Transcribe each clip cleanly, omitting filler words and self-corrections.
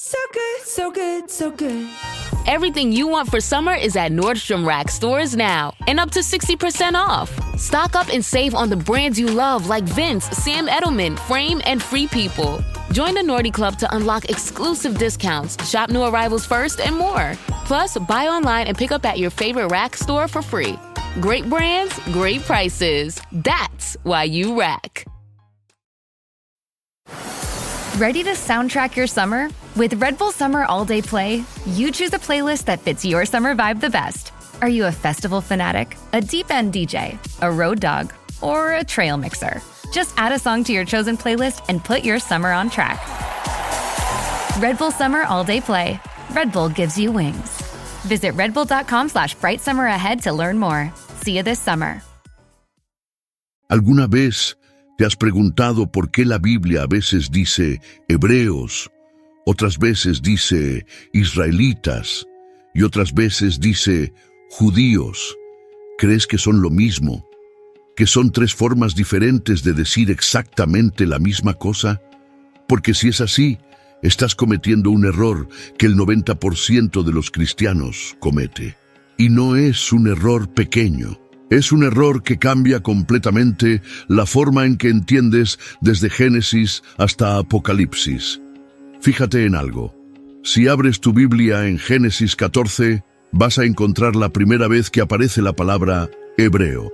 So good, so good, so good. Everything you want for summer is at Nordstrom Rack stores now and up to 60% off. Stock up and save on the brands you love like Vince, Sam Edelman, Frame, and Free People. Join the Nordy Club to unlock exclusive discounts, shop new arrivals first, and more. Plus, buy online and pick up at your favorite Rack store for free. Great brands, great prices. That's why you Rack. Ready to soundtrack your summer? With Red Bull Summer All Day Play, you choose a playlist that fits your summer vibe the best. Are you a festival fanatic, a deep end DJ, a road dog, or a trail mixer? Just add a song to your chosen playlist and put your summer on track. Red Bull Summer All Day Play. Red Bull gives you wings. Visit redbull.com/brightsummer ahead to learn more. See you this summer. ¿Alguna vez te has preguntado por qué la Biblia a veces dice hebreos, otras veces dice israelitas y otras veces dice judíos? ¿Crees que son lo mismo? ¿Que son tres formas diferentes de decir exactamente la misma cosa? Porque si es así, estás cometiendo un error que el 90% de los cristianos comete. Y no es un error pequeño. Es un error que cambia completamente la forma en que entiendes desde Génesis hasta Apocalipsis. Fíjate en algo. Si abres tu Biblia en Génesis 14, vas a encontrar la primera vez que aparece la palabra hebreo.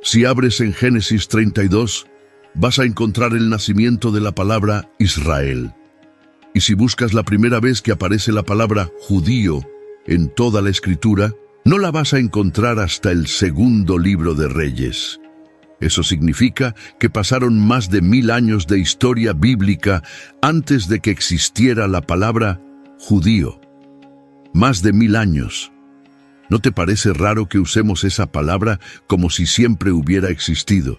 Si abres en Génesis 32, vas a encontrar el nacimiento de la palabra Israel. Y si buscas la primera vez que aparece la palabra judío en toda la Escritura, no la vas a encontrar hasta el segundo libro de Reyes. Eso significa que pasaron más de 1000 años de historia bíblica antes de que existiera la palabra judío. Más de 1000 años. ¿No te parece raro que usemos esa palabra como si siempre hubiera existido?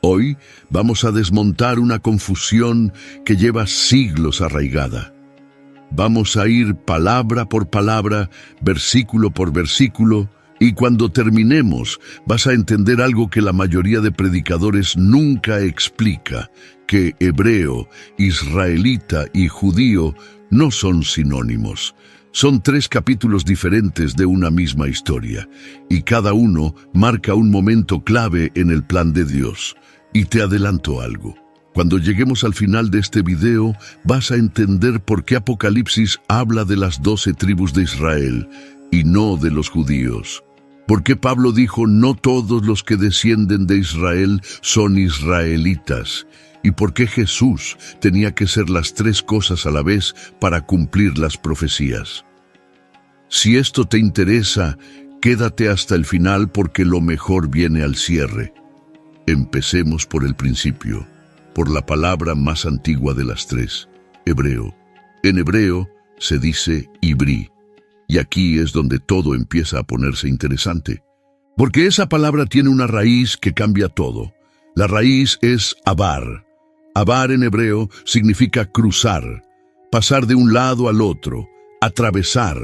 Hoy vamos a desmontar una confusión que lleva siglos arraigada. Vamos a ir palabra por palabra, versículo por versículo, y cuando terminemos vas a entender algo que la mayoría de predicadores nunca explica, que hebreo, israelita y judío no son sinónimos. Son 3 capítulos diferentes de una misma historia, y cada uno marca un momento clave en el plan de Dios. Y te adelanto algo. Cuando lleguemos al final de este video, vas a entender por qué Apocalipsis habla de las 12 tribus de Israel y no de los judíos. ¿Por qué Pablo dijo no todos los que descienden de Israel son israelitas? ¿Y por qué Jesús tenía que ser las 3 cosas a la vez para cumplir las profecías? Si esto te interesa, quédate hasta el final porque lo mejor viene al cierre. Empecemos por el principio, por la palabra más antigua de las 3, hebreo. En hebreo se dice ibrí, y aquí es donde todo empieza a ponerse interesante. Porque esa palabra tiene una raíz que cambia todo. La raíz es abar. Abar en hebreo significa cruzar, pasar de un lado al otro, atravesar.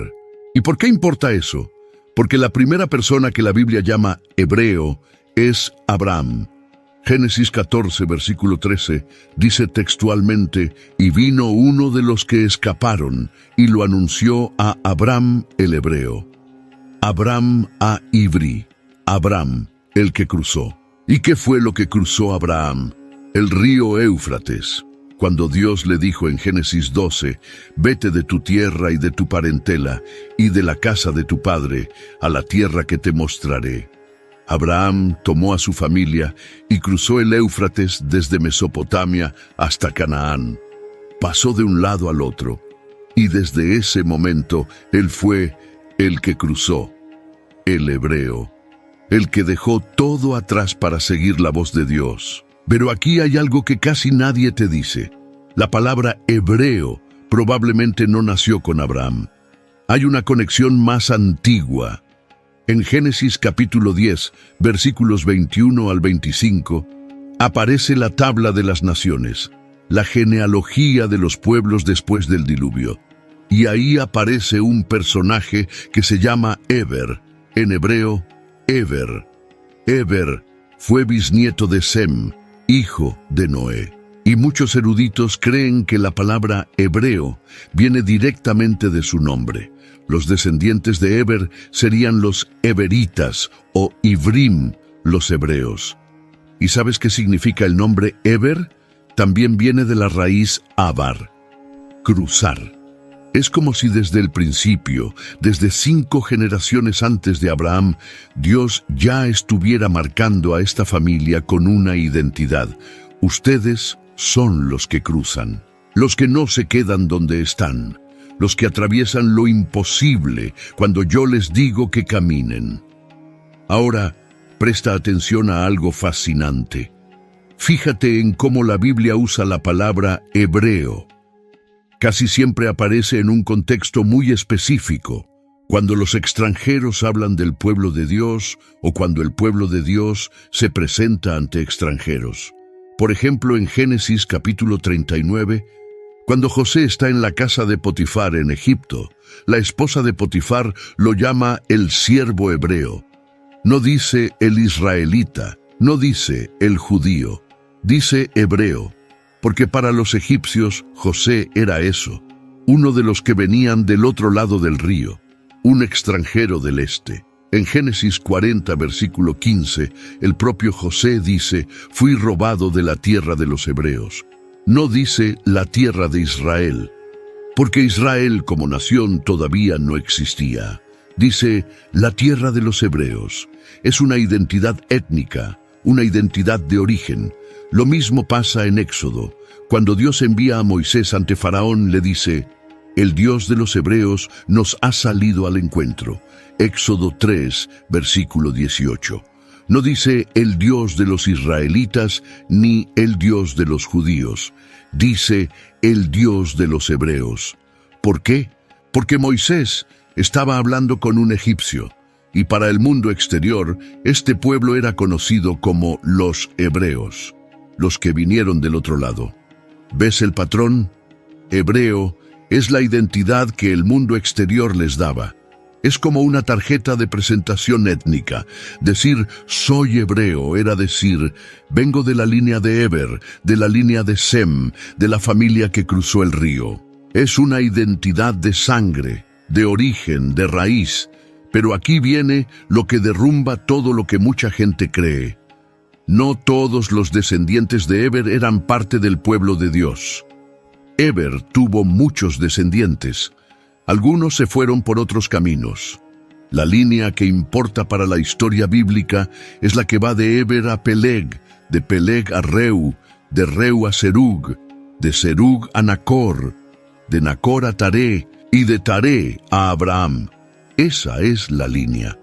¿Y por qué importa eso? Porque la primera persona que la Biblia llama hebreo es Abraham. Génesis 14, versículo 13, dice textualmente, y vino uno de los que escaparon, y lo anunció a Abraham el hebreo. Abraham a Ibrí, Abraham, el que cruzó. ¿Y qué fue lo que cruzó Abraham? El río Éufrates. Cuando Dios le dijo en Génesis 12, vete de tu tierra y de tu parentela, y de la casa de tu padre, a la tierra que te mostraré. Abraham tomó a su familia y cruzó el Éufrates desde Mesopotamia hasta Canaán. Pasó de un lado al otro, y desde ese momento él fue el que cruzó, el hebreo, el que dejó todo atrás para seguir la voz de Dios. Pero aquí hay algo que casi nadie te dice. La palabra hebreo probablemente no nació con Abraham. Hay una conexión más antigua. En Génesis capítulo 10, versículos 21 al 25, aparece la tabla de las naciones, la genealogía de los pueblos después del diluvio. Y ahí aparece un personaje que se llama Eber, en hebreo, Eber. Eber fue bisnieto de Sem, hijo de Noé. Y muchos eruditos creen que la palabra hebreo viene directamente de su nombre. Los descendientes de Heber serían los heberitas o Ivrim, los hebreos. ¿Y sabes qué significa el nombre Heber? También viene de la raíz avar, cruzar. Es como si desde el principio, desde 5 generaciones antes de Abraham, Dios ya estuviera marcando a esta familia con una identidad. Ustedes son los que cruzan, los que no se quedan donde están, los que atraviesan lo imposible cuando yo les digo que caminen. Ahora, presta atención a algo fascinante. Fíjate en cómo la Biblia usa la palabra hebreo. Casi siempre aparece en un contexto muy específico, cuando los extranjeros hablan del pueblo de Dios o cuando el pueblo de Dios se presenta ante extranjeros. Por ejemplo, en Génesis capítulo 39, cuando José está en la casa de Potifar en Egipto, la esposa de Potifar lo llama el siervo hebreo. No dice el israelita, no dice el judío, dice hebreo. Porque para los egipcios José era eso, uno de los que venían del otro lado del río, un extranjero del este. En Génesis 40, versículo 15, el propio José dice, fui robado de la tierra de los hebreos. No dice la tierra de Israel, porque Israel como nación todavía no existía. Dice la tierra de los hebreos. Es una identidad étnica, una identidad de origen. Lo mismo pasa en Éxodo. Cuando Dios envía a Moisés ante Faraón, le dice, el Dios de los hebreos nos ha salido al encuentro. Éxodo 3, versículo 18. No dice el Dios de los israelitas ni el Dios de los judíos. Dice el Dios de los hebreos. ¿Por qué? Porque Moisés estaba hablando con un egipcio. Y para el mundo exterior, este pueblo era conocido como los hebreos, los que vinieron del otro lado. ¿Ves el patrón? Hebreo es la identidad que el mundo exterior les daba. Es como una tarjeta de presentación étnica. Decir soy hebreo era decir vengo de la línea de Heber, de la línea de Sem, de la familia que cruzó el río. Es una identidad de sangre, de origen, de raíz. Pero aquí viene lo que derrumba todo lo que mucha gente cree. No todos los descendientes de Heber eran parte del pueblo de Dios. Heber tuvo muchos descendientes. Algunos se fueron por otros caminos. La línea que importa para la historia bíblica es la que va de Heber a Peleg, de Peleg a Reu, de Reu a Serug, de Serug a Nacor, de Nacor a Taré y de Taré a Abraham. Esa es la línea.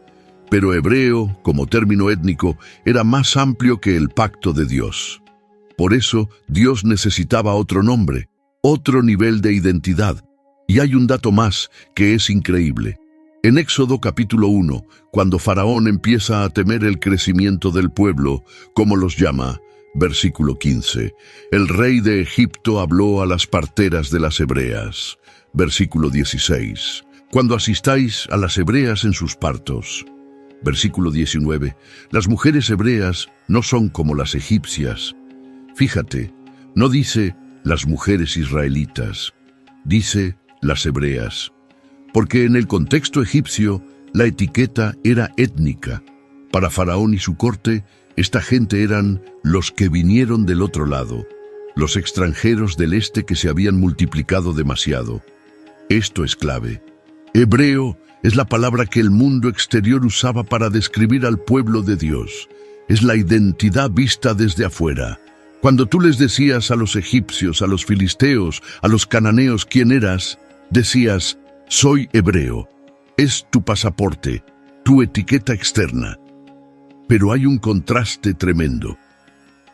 Pero hebreo, como término étnico, era más amplio que el pacto de Dios. Por eso, Dios necesitaba otro nombre, otro nivel de identidad. Y hay un dato más que es increíble. En Éxodo capítulo 1, cuando Faraón empieza a temer el crecimiento del pueblo, como los llama, versículo 15, el rey de Egipto habló a las parteras de las hebreas, versículo 16, cuando asistáis a las hebreas en sus partos. Versículo 19. Las mujeres hebreas no son como las egipcias. Fíjate, no dice las mujeres israelitas, dice las hebreas. Porque en el contexto egipcio, la etiqueta era étnica. Para Faraón y su corte, esta gente eran los que vinieron del otro lado, los extranjeros del este que se habían multiplicado demasiado. Esto es clave. Hebreo es la palabra que el mundo exterior usaba para describir al pueblo de Dios. Es la identidad vista desde afuera. Cuando tú les decías a los egipcios, a los filisteos, a los cananeos quién eras, decías, soy hebreo. Es tu pasaporte, tu etiqueta externa. Pero hay un contraste tremendo.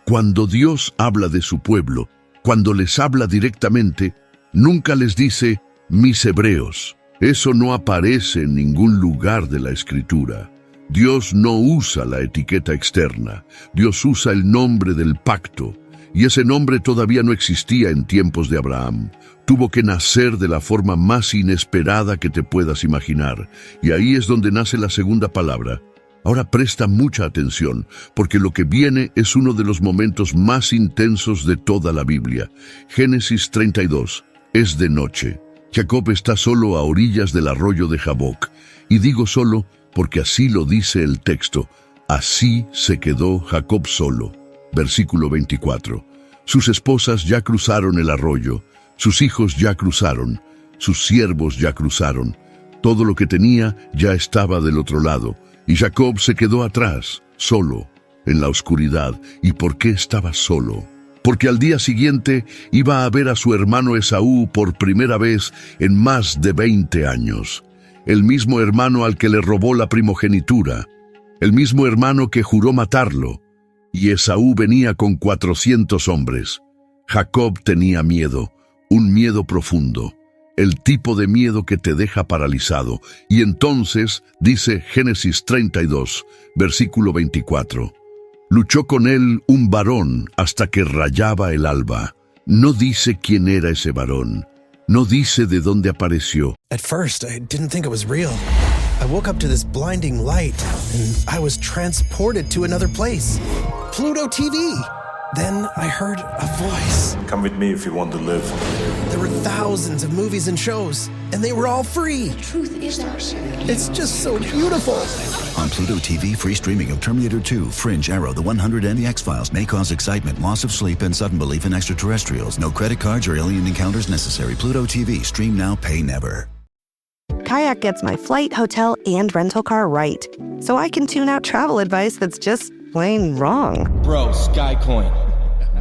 Cuando Dios habla de su pueblo, cuando les habla directamente, nunca les dice, mis hebreos. Eso no aparece en ningún lugar de la Escritura. Dios no usa la etiqueta externa. Dios usa el nombre del pacto. Y ese nombre todavía no existía en tiempos de Abraham. Tuvo que nacer de la forma más inesperada que te puedas imaginar. Y ahí es donde nace la segunda palabra, Ahora presta mucha atención, porque lo que viene es uno de los momentos más intensos de toda la Biblia. Génesis 32. Es de noche. Jacob está solo a orillas del arroyo de Jaboc. Y digo solo porque así lo dice el texto. Así se quedó Jacob solo. Versículo 24. Sus esposas ya cruzaron el arroyo, sus hijos ya cruzaron, sus siervos ya cruzaron. Todo lo que tenía ya estaba del otro lado, y Jacob se quedó atrás, solo, en la oscuridad. ¿Y por qué estaba solo? Porque al día siguiente iba a ver a su hermano Esaú por primera vez en más de 20 años. El mismo hermano al que le robó la primogenitura, el mismo hermano que juró matarlo. Y Esaú venía con 400 hombres. Jacob tenía miedo, un miedo profundo, el tipo de miedo que te deja paralizado. Y entonces, dice Génesis 32, versículo 24, luchó con él un varón hasta que rayaba el alba. No dice quién era ese varón, no dice de dónde apareció. At first, I didn't think it was real. I woke up to this blinding light, and I was transported to another place. Pluto TV! Then I heard a voice. Come with me if you want to live. There were thousands of movies and shows, and they were all free. Truth is our It's just so beautiful. On Pluto TV, free streaming of Terminator 2, Fringe, Arrow, The 100, and The X-Files may cause excitement, loss of sleep, and sudden belief in extraterrestrials. No credit cards or alien encounters necessary. Pluto TV. Stream now, pay never. Kayak gets my flight, hotel, and rental car right, so I can tune out travel advice that's just plain wrong. Bro, Skycoin.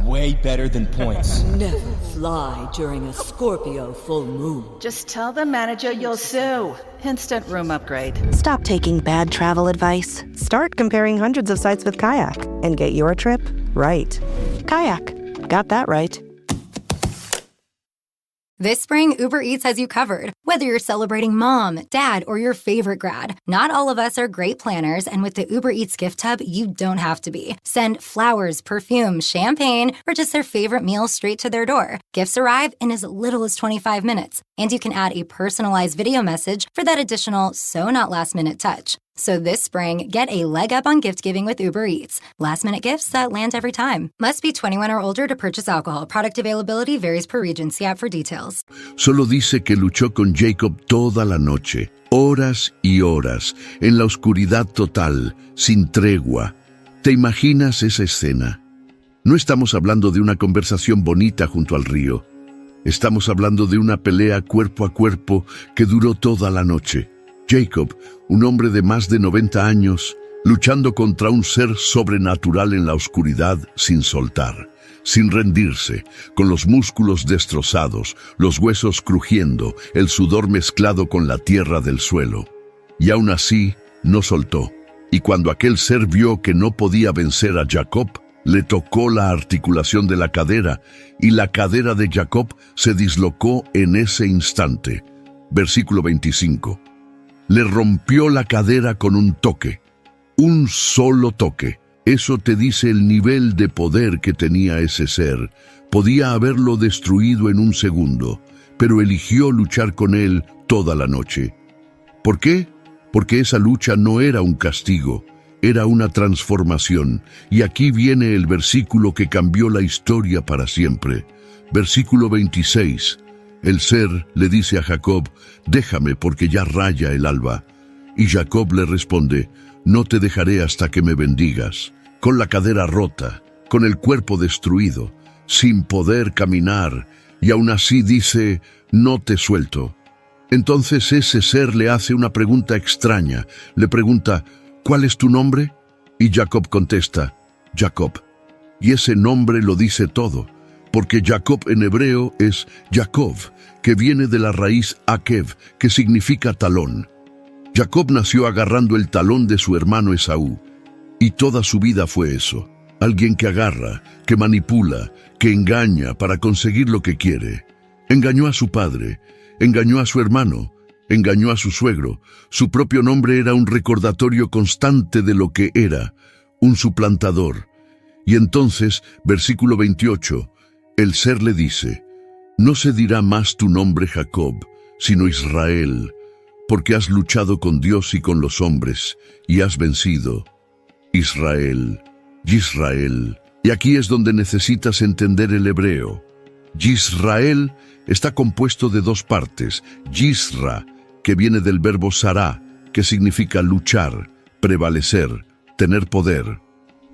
Way better than points. Never fly during a Scorpio full moon. Just tell the manager you'll sue. Instant room upgrade. Stop taking bad travel advice. Start comparing hundreds of sites with Kayak and get your trip right. Kayak. Got that right. This spring, Uber Eats has you covered. Whether you're celebrating mom, dad, or your favorite grad, not all of us are great planners, and with the Uber Eats gift hub, you don't have to be. Send flowers, perfume, champagne, or just their favorite meal straight to their door. Gifts arrive in as little as 25 minutes, and you can add a personalized video message for that additional so-not-last-minute touch. So this spring, get a leg up on gift giving with Uber Eats. Last-minute gifts that land every time. Must be 21 or older to purchase alcohol. Product availability varies per region. See app for details. Solo dice que luchó con Jacob toda la noche, horas y horas, en la oscuridad total, sin tregua. ¿Te imaginas esa escena? No estamos hablando de una conversación bonita junto al río. Estamos hablando de una pelea cuerpo a cuerpo que duró toda la noche. Jacob, un hombre de más de 90 años, luchando contra un ser sobrenatural en la oscuridad sin soltar, sin rendirse, con los músculos destrozados, los huesos crujiendo, el sudor mezclado con la tierra del suelo. Y aún así, no soltó. Y cuando aquel ser vio que no podía vencer a Jacob, le tocó la articulación de la cadera, y la cadera de Jacob se dislocó en ese instante. Versículo 25. Le rompió la cadera con un toque, un solo toque. Eso te dice el nivel de poder que tenía ese ser. Podía haberlo destruido en un segundo, pero eligió luchar con él toda la noche. ¿Por qué? Porque esa lucha no era un castigo, era una transformación. Y aquí viene el versículo que cambió la historia para siempre. Versículo 26. El ser le dice a Jacob, déjame porque ya raya el alba. Y Jacob le responde, no te dejaré hasta que me bendigas. Con la cadera rota, con el cuerpo destruido, sin poder caminar, y aún así dice, no te suelto. Entonces ese ser le hace una pregunta extraña. Le pregunta, ¿cuál es tu nombre? Y Jacob contesta, Jacob. Y ese nombre lo dice todo. Porque Jacob en hebreo es Jacob, que viene de la raíz Akev, que significa talón. Jacob nació agarrando el talón de su hermano Esaú, y toda su vida fue eso. Alguien que agarra, que manipula, que engaña para conseguir lo que quiere. Engañó a su padre, engañó a su hermano, engañó a su suegro. Su propio nombre era un recordatorio constante de lo que era, un suplantador. Y entonces, versículo 28, el ser le dice, no se dirá más tu nombre Jacob, sino Israel, porque has luchado con Dios y con los hombres, y has vencido. Israel, Yisrael. Y aquí es donde necesitas entender el hebreo. Yisrael está compuesto de dos partes. Yisra, que viene del verbo sará, que significa luchar, prevalecer, tener poder.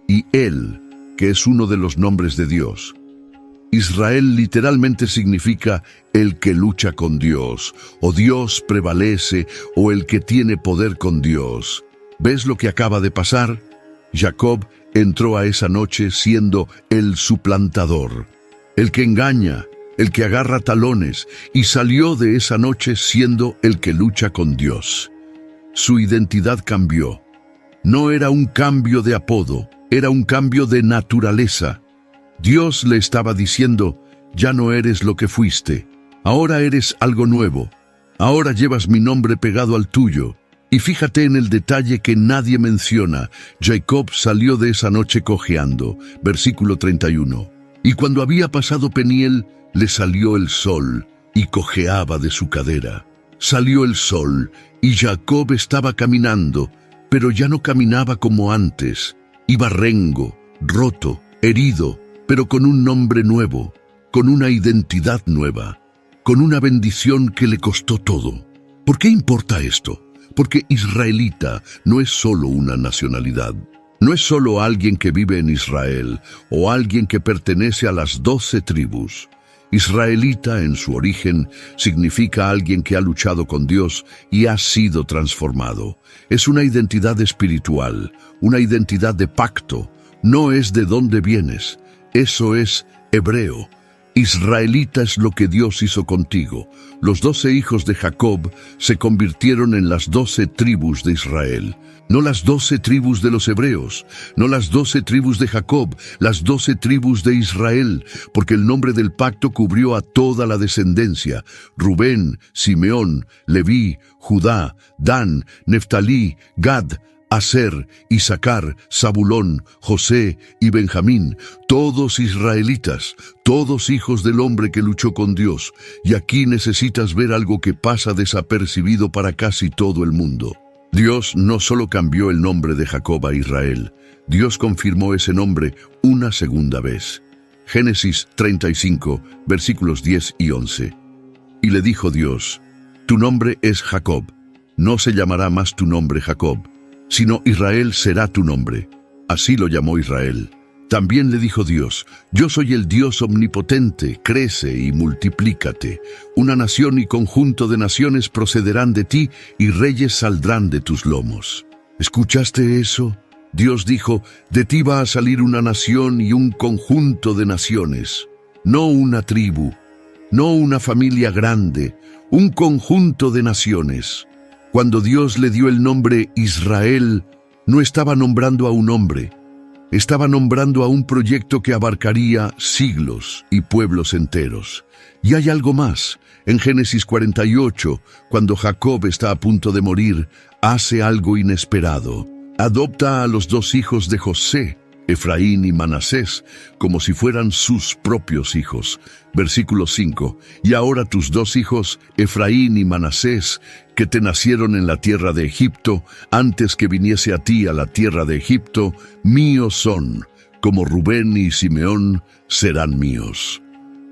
Y El, que es uno de los nombres de Dios. Israel literalmente significa el que lucha con Dios, o Dios prevalece, o el que tiene poder con Dios. ¿Ves lo que acaba de pasar? Jacob entró a esa noche siendo el suplantador, el que engaña, el que agarra talones, y salió de esa noche siendo el que lucha con Dios. Su identidad cambió. No era un cambio de apodo, era un cambio de naturaleza. Dios le estaba diciendo, ya no eres lo que fuiste, ahora eres algo nuevo, ahora llevas mi nombre pegado al tuyo. Y fíjate en el detalle que nadie menciona, Jacob salió de esa noche cojeando, versículo 31. Y cuando había pasado Peniel, le salió el sol, y cojeaba de su cadera. Salió el sol, y Jacob estaba caminando, pero ya no caminaba como antes. Iba rengo, roto, herido, pero con un nombre nuevo, con una identidad nueva, con una bendición que le costó todo. ¿Por qué importa esto? Porque israelita no es solo una nacionalidad. No es solo alguien que vive en Israel o alguien que pertenece a las 12 tribus. Israelita en su origen significa alguien que ha luchado con Dios y ha sido transformado. Es una identidad espiritual, una identidad de pacto. No es de dónde vienes. Eso es hebreo. Israelita es lo que Dios hizo contigo. Los 12 hijos de Jacob se convirtieron en las 12 tribus de Israel. No las 12 tribus de los hebreos, no las 12 tribus de Jacob, las 12 tribus de Israel, porque el nombre del pacto cubrió a toda la descendencia: Rubén, Simeón, Leví, Judá, Dan, Neftalí, Gad, Aser, Isaacar, Zabulón, José y Benjamín, todos israelitas, todos hijos del hombre que luchó con Dios. Y aquí necesitas ver algo que pasa desapercibido para casi todo el mundo. Dios no solo cambió el nombre de Jacob a Israel, Dios confirmó ese nombre una segunda vez. Génesis 35, versículos 10 y 11. Y le dijo Dios, tu nombre es Jacob, no se llamará más tu nombre Jacob, sino Israel será tu nombre. Así lo llamó Israel. También le dijo Dios, yo soy el Dios omnipotente, crece y multiplícate. Una nación y conjunto de naciones procederán de ti, y reyes saldrán de tus lomos. ¿Escuchaste eso? Dios dijo, de ti va a salir una nación y un conjunto de naciones. No una tribu, no una familia grande, un conjunto de naciones. Cuando Dios le dio el nombre Israel, no estaba nombrando a un hombre, estaba nombrando a un proyecto que abarcaría siglos y pueblos enteros. Y hay algo más. En Génesis 48, cuando Jacob está a punto de morir, hace algo inesperado. Adopta a los 2 hijos de José, Efraín y Manasés, como si fueran sus propios hijos. Versículo 5. Y ahora tus 2 hijos, Efraín y Manasés, que te nacieron en la tierra de Egipto, antes que viniese a ti a la tierra de Egipto, míos son, como Rubén y Simeón serán míos.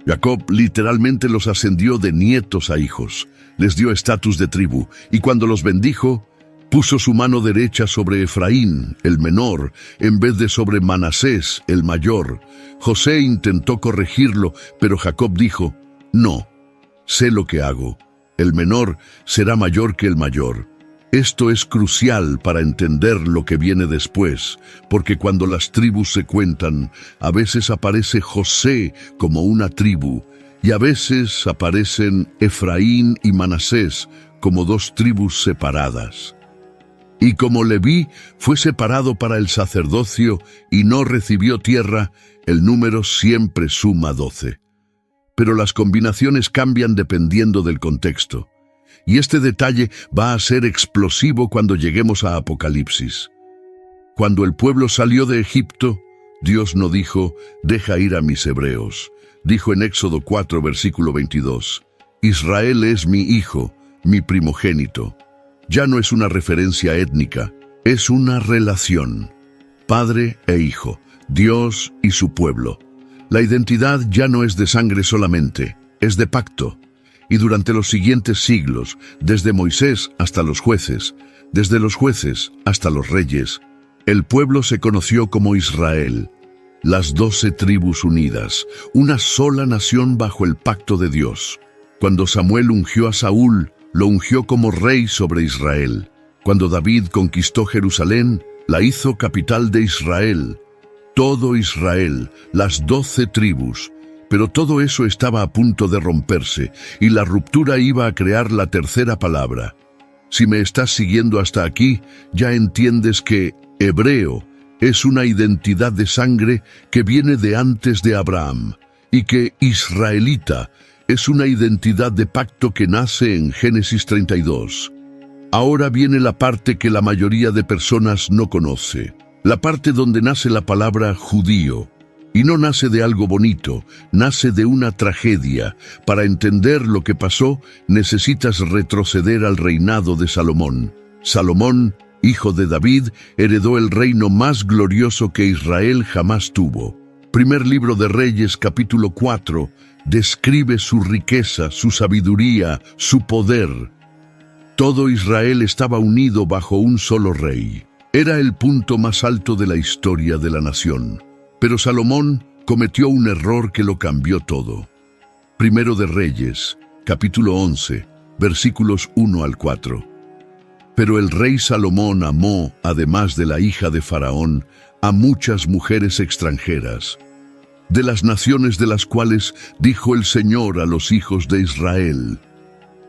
Jacob literalmente los ascendió de nietos a hijos, les dio estatus de tribu, y cuando los bendijo, puso su mano derecha sobre Efraín, el menor, en vez de sobre Manasés, el mayor. José intentó corregirlo, pero Jacob dijo, no, sé lo que hago. El menor será mayor que el mayor. Esto es crucial para entender lo que viene después, porque cuando las tribus se cuentan, a veces aparece José como una tribu, y a veces aparecen Efraín y Manasés como 2 tribus separadas. Y como Leví fue separado para el sacerdocio y no recibió tierra, el número siempre suma 12. Pero las combinaciones cambian dependiendo del contexto. Y este detalle va a ser explosivo cuando lleguemos a Apocalipsis. Cuando el pueblo salió de Egipto, Dios no dijo, deja ir a mis hebreos. Dijo en Éxodo 4, versículo 22, Israel es mi hijo, mi primogénito. Ya no es una referencia étnica, es una relación. Padre e hijo, Dios y su pueblo. La identidad ya no es de sangre solamente, es de pacto. Y durante los siguientes siglos, desde Moisés hasta los jueces, desde los jueces hasta los reyes, el pueblo se conoció como Israel, las 12 tribus unidas, una sola nación bajo el pacto de Dios. Cuando Samuel ungió a Saúl, lo ungió como rey sobre Israel. Cuando David conquistó Jerusalén, la hizo capital de Israel. Todo Israel, las 12 tribus. Pero todo eso estaba a punto de romperse, y la ruptura iba a crear la tercera palabra. Si me estás siguiendo hasta aquí, ya entiendes que hebreo es una identidad de sangre que viene de antes de Abraham, y que israelita es una identidad de pacto que nace en Génesis 32. Ahora viene la parte que la mayoría de personas no conoce, la parte donde nace la palabra judío. Y no nace de algo bonito, nace de una tragedia. Para entender lo que pasó, necesitas retroceder al reinado de Salomón. Salomón, hijo de David, heredó el reino más glorioso que Israel jamás tuvo. Primer libro de Reyes, capítulo 4, describe su riqueza, su sabiduría, su poder. Todo Israel estaba unido bajo un solo rey. Era el punto más alto de la historia de la nación. Pero Salomón cometió un error que lo cambió todo. Primero de Reyes, capítulo 11, versículos 1 al 4. Pero el rey Salomón amó, además de la hija de Faraón, a muchas mujeres extranjeras, de las naciones de las cuales dijo el Señor a los hijos de Israel: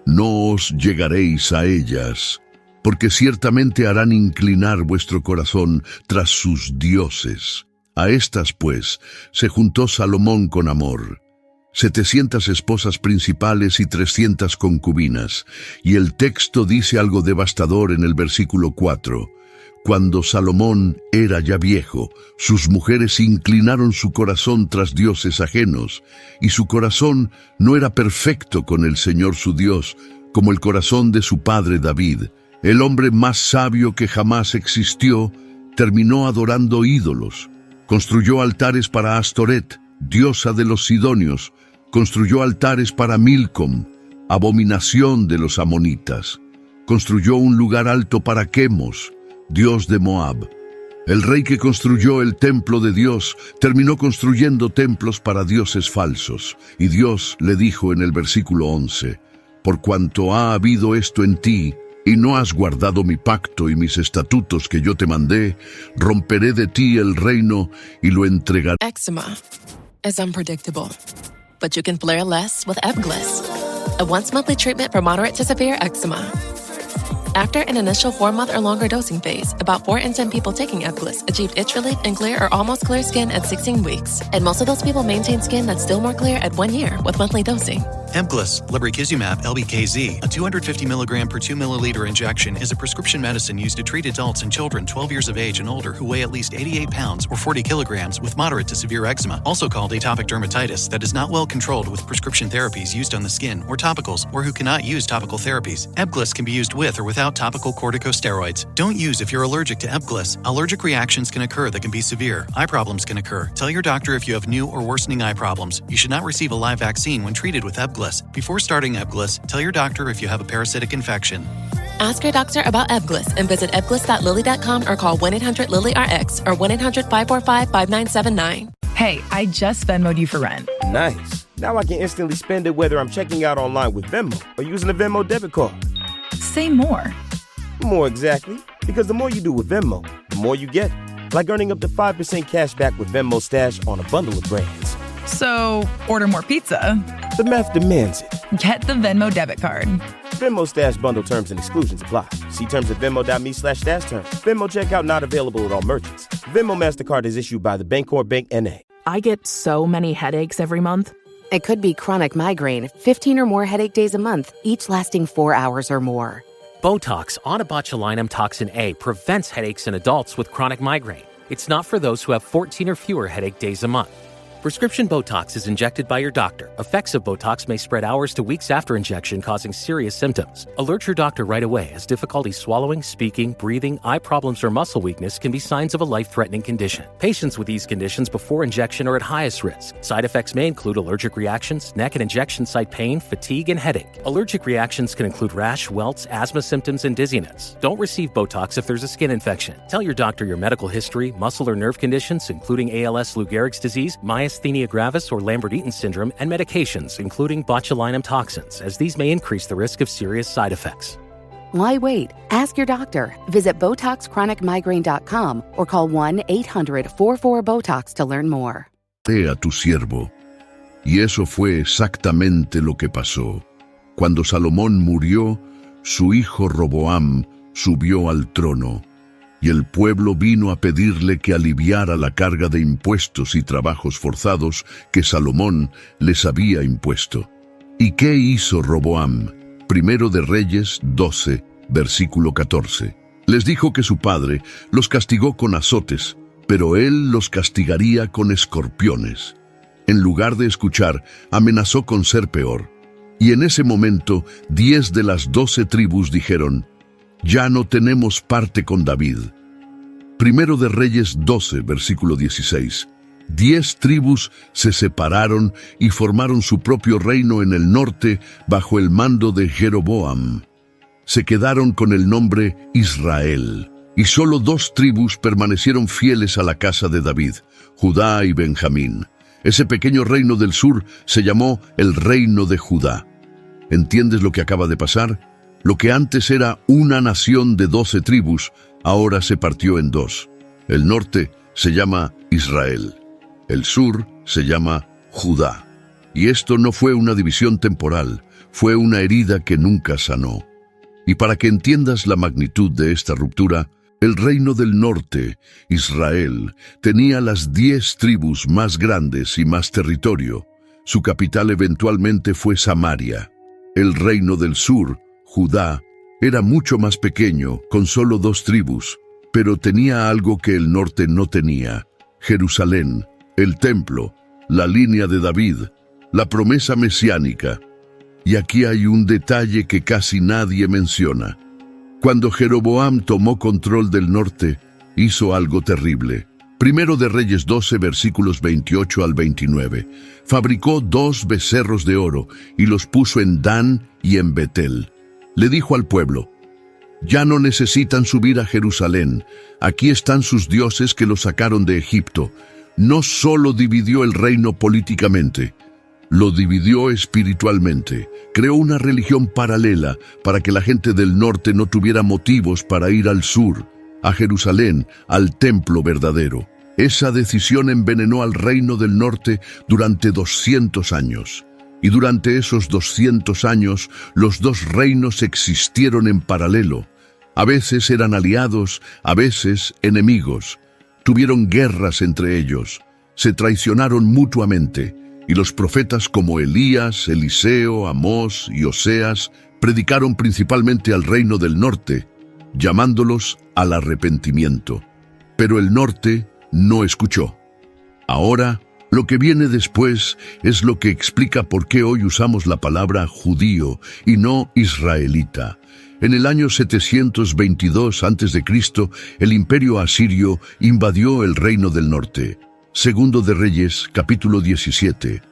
no os llegaréis a ellas, porque ciertamente harán inclinar vuestro corazón tras sus dioses. A estas, pues, se juntó Salomón con amor, 700 esposas principales y 300 concubinas. Y el texto dice algo devastador en el versículo 4. Cuando Salomón era ya viejo, sus mujeres inclinaron su corazón tras dioses ajenos, y su corazón no era perfecto con el Señor su Dios, como el corazón de su padre David. El hombre más sabio que jamás existió terminó adorando ídolos. Construyó altares para Astoret, diosa de los sidonios. Construyó altares para Milcom, abominación de los amonitas. Construyó un lugar alto para Quemos, dios de Moab. El rey que construyó el templo de Dios terminó construyendo templos para dioses falsos. Y Dios le dijo en el versículo 11, por cuanto ha habido esto en ti, y no has guardado mi pacto y mis estatutos que yo te mandé, romperé de ti el reino y lo entregaré. Eczema is unpredictable, but you can flare less with Ebglyss, a once-monthly treatment for moderate to severe eczema. After an initial 4-month or longer dosing phase, about 4 in 10 people taking Ebglyss achieved itch relief and clear or almost clear skin at 16 weeks. And most of those people maintain skin that's still more clear at 1 year with monthly dosing. Ebglyss, lebrikizumab LBKZ, a 250 milligram per 2 milliliter injection, is a prescription medicine used to treat adults and children 12 years of age and older who weigh at least 88 pounds or 40 kilograms with moderate to severe eczema, also called atopic dermatitis, that is not well controlled with prescription therapies used on the skin or topicals, or who cannot use topical therapies. Ebglyss can be used with or without topical corticosteroids. Don't use if you're allergic to Ebglyss. Allergic reactions can occur that can be severe. Eye problems can occur. Tell your doctor if you have new or worsening eye problems. You should not receive a live vaccine when treated with Ebglyss. Before starting Ebglyss, tell your doctor if you have a parasitic infection. Ask your doctor about Ebglyss and visit ebglyss.lilly.com or call 1-800-LILY-RX or 1-800-545-5979. Hey, I just Venmo'd you for rent. Nice. Now I can instantly spend it whether I'm checking out online with Venmo or using a Venmo debit card. Say more. More exactly. Because the more you do with Venmo, the more you get. Like earning up to 5% cash back with Venmo Stash on a bundle of brands. So, order more pizza. The math demands it. Get the Venmo debit card. Venmo Stash bundle terms and exclusions apply. See terms at venmo.me/stash terms. Venmo checkout not available at all merchants. Venmo MasterCard is issued by the Bancorp Bank N.A. I get so many headaches every month. It could be chronic migraine, 15 or more headache days a month, each lasting 4 hours or more. Botox, onabotulinum toxin A, prevents headaches in adults with chronic migraine. It's not for those who have 14 or fewer headache days a month. Prescription Botox is injected by your doctor. Effects of Botox may spread hours to weeks after injection, causing serious symptoms. Alert your doctor right away, as difficulty swallowing, speaking, breathing, eye problems, or muscle weakness can be signs of a life-threatening condition. Patients with these conditions before injection are at highest risk. Side effects may include allergic reactions, neck and injection site pain, fatigue, and headache. Allergic reactions can include rash, welts, asthma symptoms, and dizziness. Don't receive Botox if there's a skin infection. Tell your doctor your medical history, muscle or nerve conditions, including ALS, Lou Gehrig's disease, myasthenia gravis, or Lambert-Eaton syndrome, and medications, including botulinum toxins, as these may increase the risk of serious side effects. Why wait? Ask your doctor. Visit BotoxChronicMigraine.com or call 1-800-44-BOTOX to learn more. A tu siervo. Y eso fue exactamente lo que pasó. Cuando Salomón murió, su hijo Roboam subió al trono, y el pueblo vino a pedirle que aliviara la carga de impuestos y trabajos forzados que Salomón les había impuesto. ¿Y qué hizo Roboam? Primero de Reyes 12, versículo 14. Les dijo que su padre los castigó con azotes, pero él los castigaría con escorpiones. En lugar de escuchar, amenazó con ser peor. Y en ese momento, 10 de las 12 tribus dijeron: ya no tenemos parte con David. Primero de Reyes 12, versículo 16. 10 tribus se separaron y formaron su propio reino en el norte bajo el mando de Jeroboam. Se quedaron con el nombre Israel, y solo 2 tribus permanecieron fieles a la casa de David, Judá y Benjamín. Ese pequeño reino del sur se llamó el Reino de Judá. ¿Entiendes lo que acaba de pasar? Lo que antes era una nación de 12 tribus, ahora se partió en 2. El norte se llama Israel. El sur se llama Judá. Y esto no fue una división temporal, fue una herida que nunca sanó. Y para que entiendas la magnitud de esta ruptura, el reino del norte, Israel, tenía las 10 tribus más grandes y más territorio. Su capital eventualmente fue Samaria. El reino del sur, Judá, era mucho más pequeño, con solo 2 tribus, pero tenía algo que el norte no tenía: Jerusalén, el templo, la línea de David, la promesa mesiánica. Y aquí hay un detalle que casi nadie menciona. Cuando Jeroboam tomó control del norte, hizo algo terrible. Primero de Reyes 12, versículos 28 al 29. Fabricó 2 becerros de oro y los puso en Dan y en Betel. Le dijo al pueblo: ya no necesitan subir a Jerusalén. Aquí están sus dioses que los sacaron de Egipto. No solo dividió el reino políticamente, lo dividió espiritualmente. Creó una religión paralela para que la gente del norte no tuviera motivos para ir al sur, a Jerusalén, al templo verdadero. Esa decisión envenenó al reino del norte durante 200 años. Y durante esos 200 años, los 2 reinos existieron en paralelo. A veces eran aliados, a veces enemigos. Tuvieron guerras entre ellos. Se traicionaron mutuamente. Y los profetas como Elías, Eliseo, Amós y Oseas predicaron principalmente al reino del norte, llamándolos al arrepentimiento. Pero el norte no escuchó. Ahora, lo que viene después es lo que explica por qué hoy usamos la palabra judío y no israelita. En el año 722 a.C., el imperio asirio invadió el reino del norte. Segundo de Reyes, capítulo 17.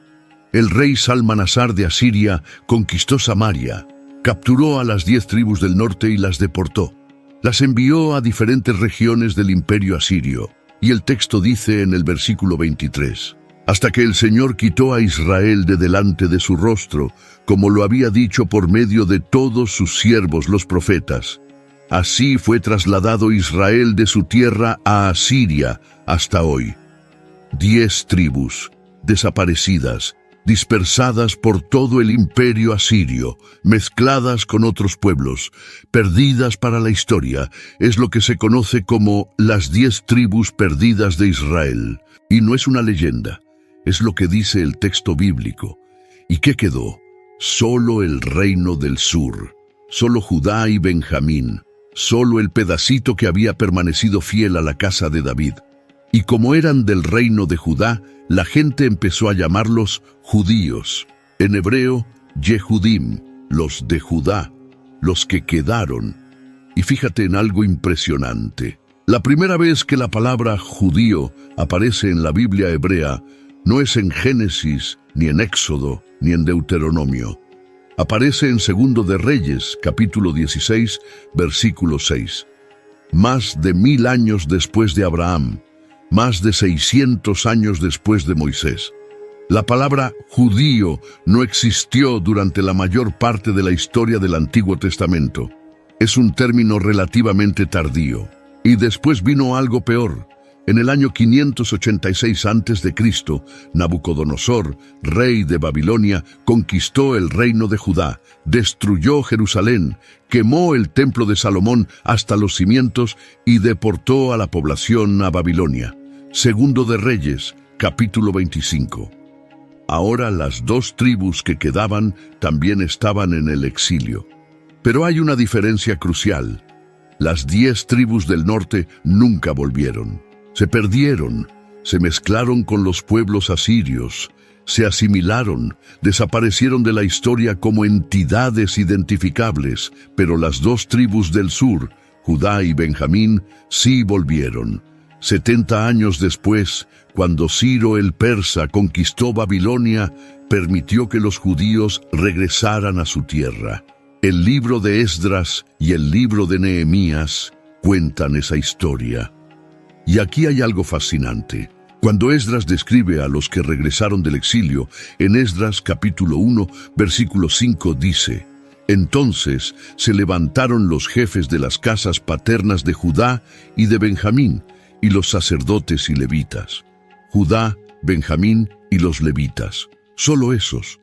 El rey Salmanasar de Asiria conquistó Samaria, capturó a las 10 tribus del norte y las deportó. Las envió a diferentes regiones del imperio asirio, y el texto dice en el versículo 23, hasta que el Señor quitó a Israel de delante de su rostro, como lo había dicho por medio de todos sus siervos los profetas. Así fue trasladado Israel de su tierra a Asiria hasta hoy. 10 tribus, desaparecidas, dispersadas por todo el imperio asirio, mezcladas con otros pueblos, perdidas para la historia, es lo que se conoce como las 10 tribus perdidas de Israel. Y no es una leyenda, es lo que dice el texto bíblico. ¿Y qué quedó? Solo el reino del sur, solo Judá y Benjamín, solo el pedacito que había permanecido fiel a la casa de David. Y como eran del reino de Judá, la gente empezó a llamarlos judíos. En hebreo, Yehudim, los de Judá, los que quedaron. Y fíjate en algo impresionante. La primera vez que la palabra judío aparece en la Biblia hebrea no es en Génesis, ni en Éxodo, ni en Deuteronomio. Aparece en Segundo de Reyes, capítulo 16, versículo 6. Más de 1000 años después de Abraham, más de 600 años después de Moisés. La palabra judío no existió durante la mayor parte de la historia del Antiguo Testamento. Es un término relativamente tardío. Y después vino algo peor. En el año 586 a.C., Nabucodonosor, rey de Babilonia, conquistó el reino de Judá, destruyó Jerusalén, quemó el templo de Salomón hasta los cimientos y deportó a la población a Babilonia. Segundo de Reyes, capítulo 25. Ahora las 2 tribus que quedaban también estaban en el exilio. Pero hay una diferencia crucial. Las 10 tribus del norte nunca volvieron. Se perdieron, se mezclaron con los pueblos asirios, se asimilaron, desaparecieron de la historia como entidades identificables, pero las 2 tribus del sur, Judá y Benjamín, sí volvieron. 70 años después, cuando Ciro el persa conquistó Babilonia, permitió que los judíos regresaran a su tierra. El libro de Esdras y el libro de Nehemías cuentan esa historia. Y aquí hay algo fascinante. Cuando Esdras describe a los que regresaron del exilio, en Esdras capítulo 1, versículo 5 dice: Entonces se levantaron los jefes de las casas paternas de Judá y de Benjamín, y los sacerdotes y levitas. Judá, Benjamín y los levitas. Solo esos.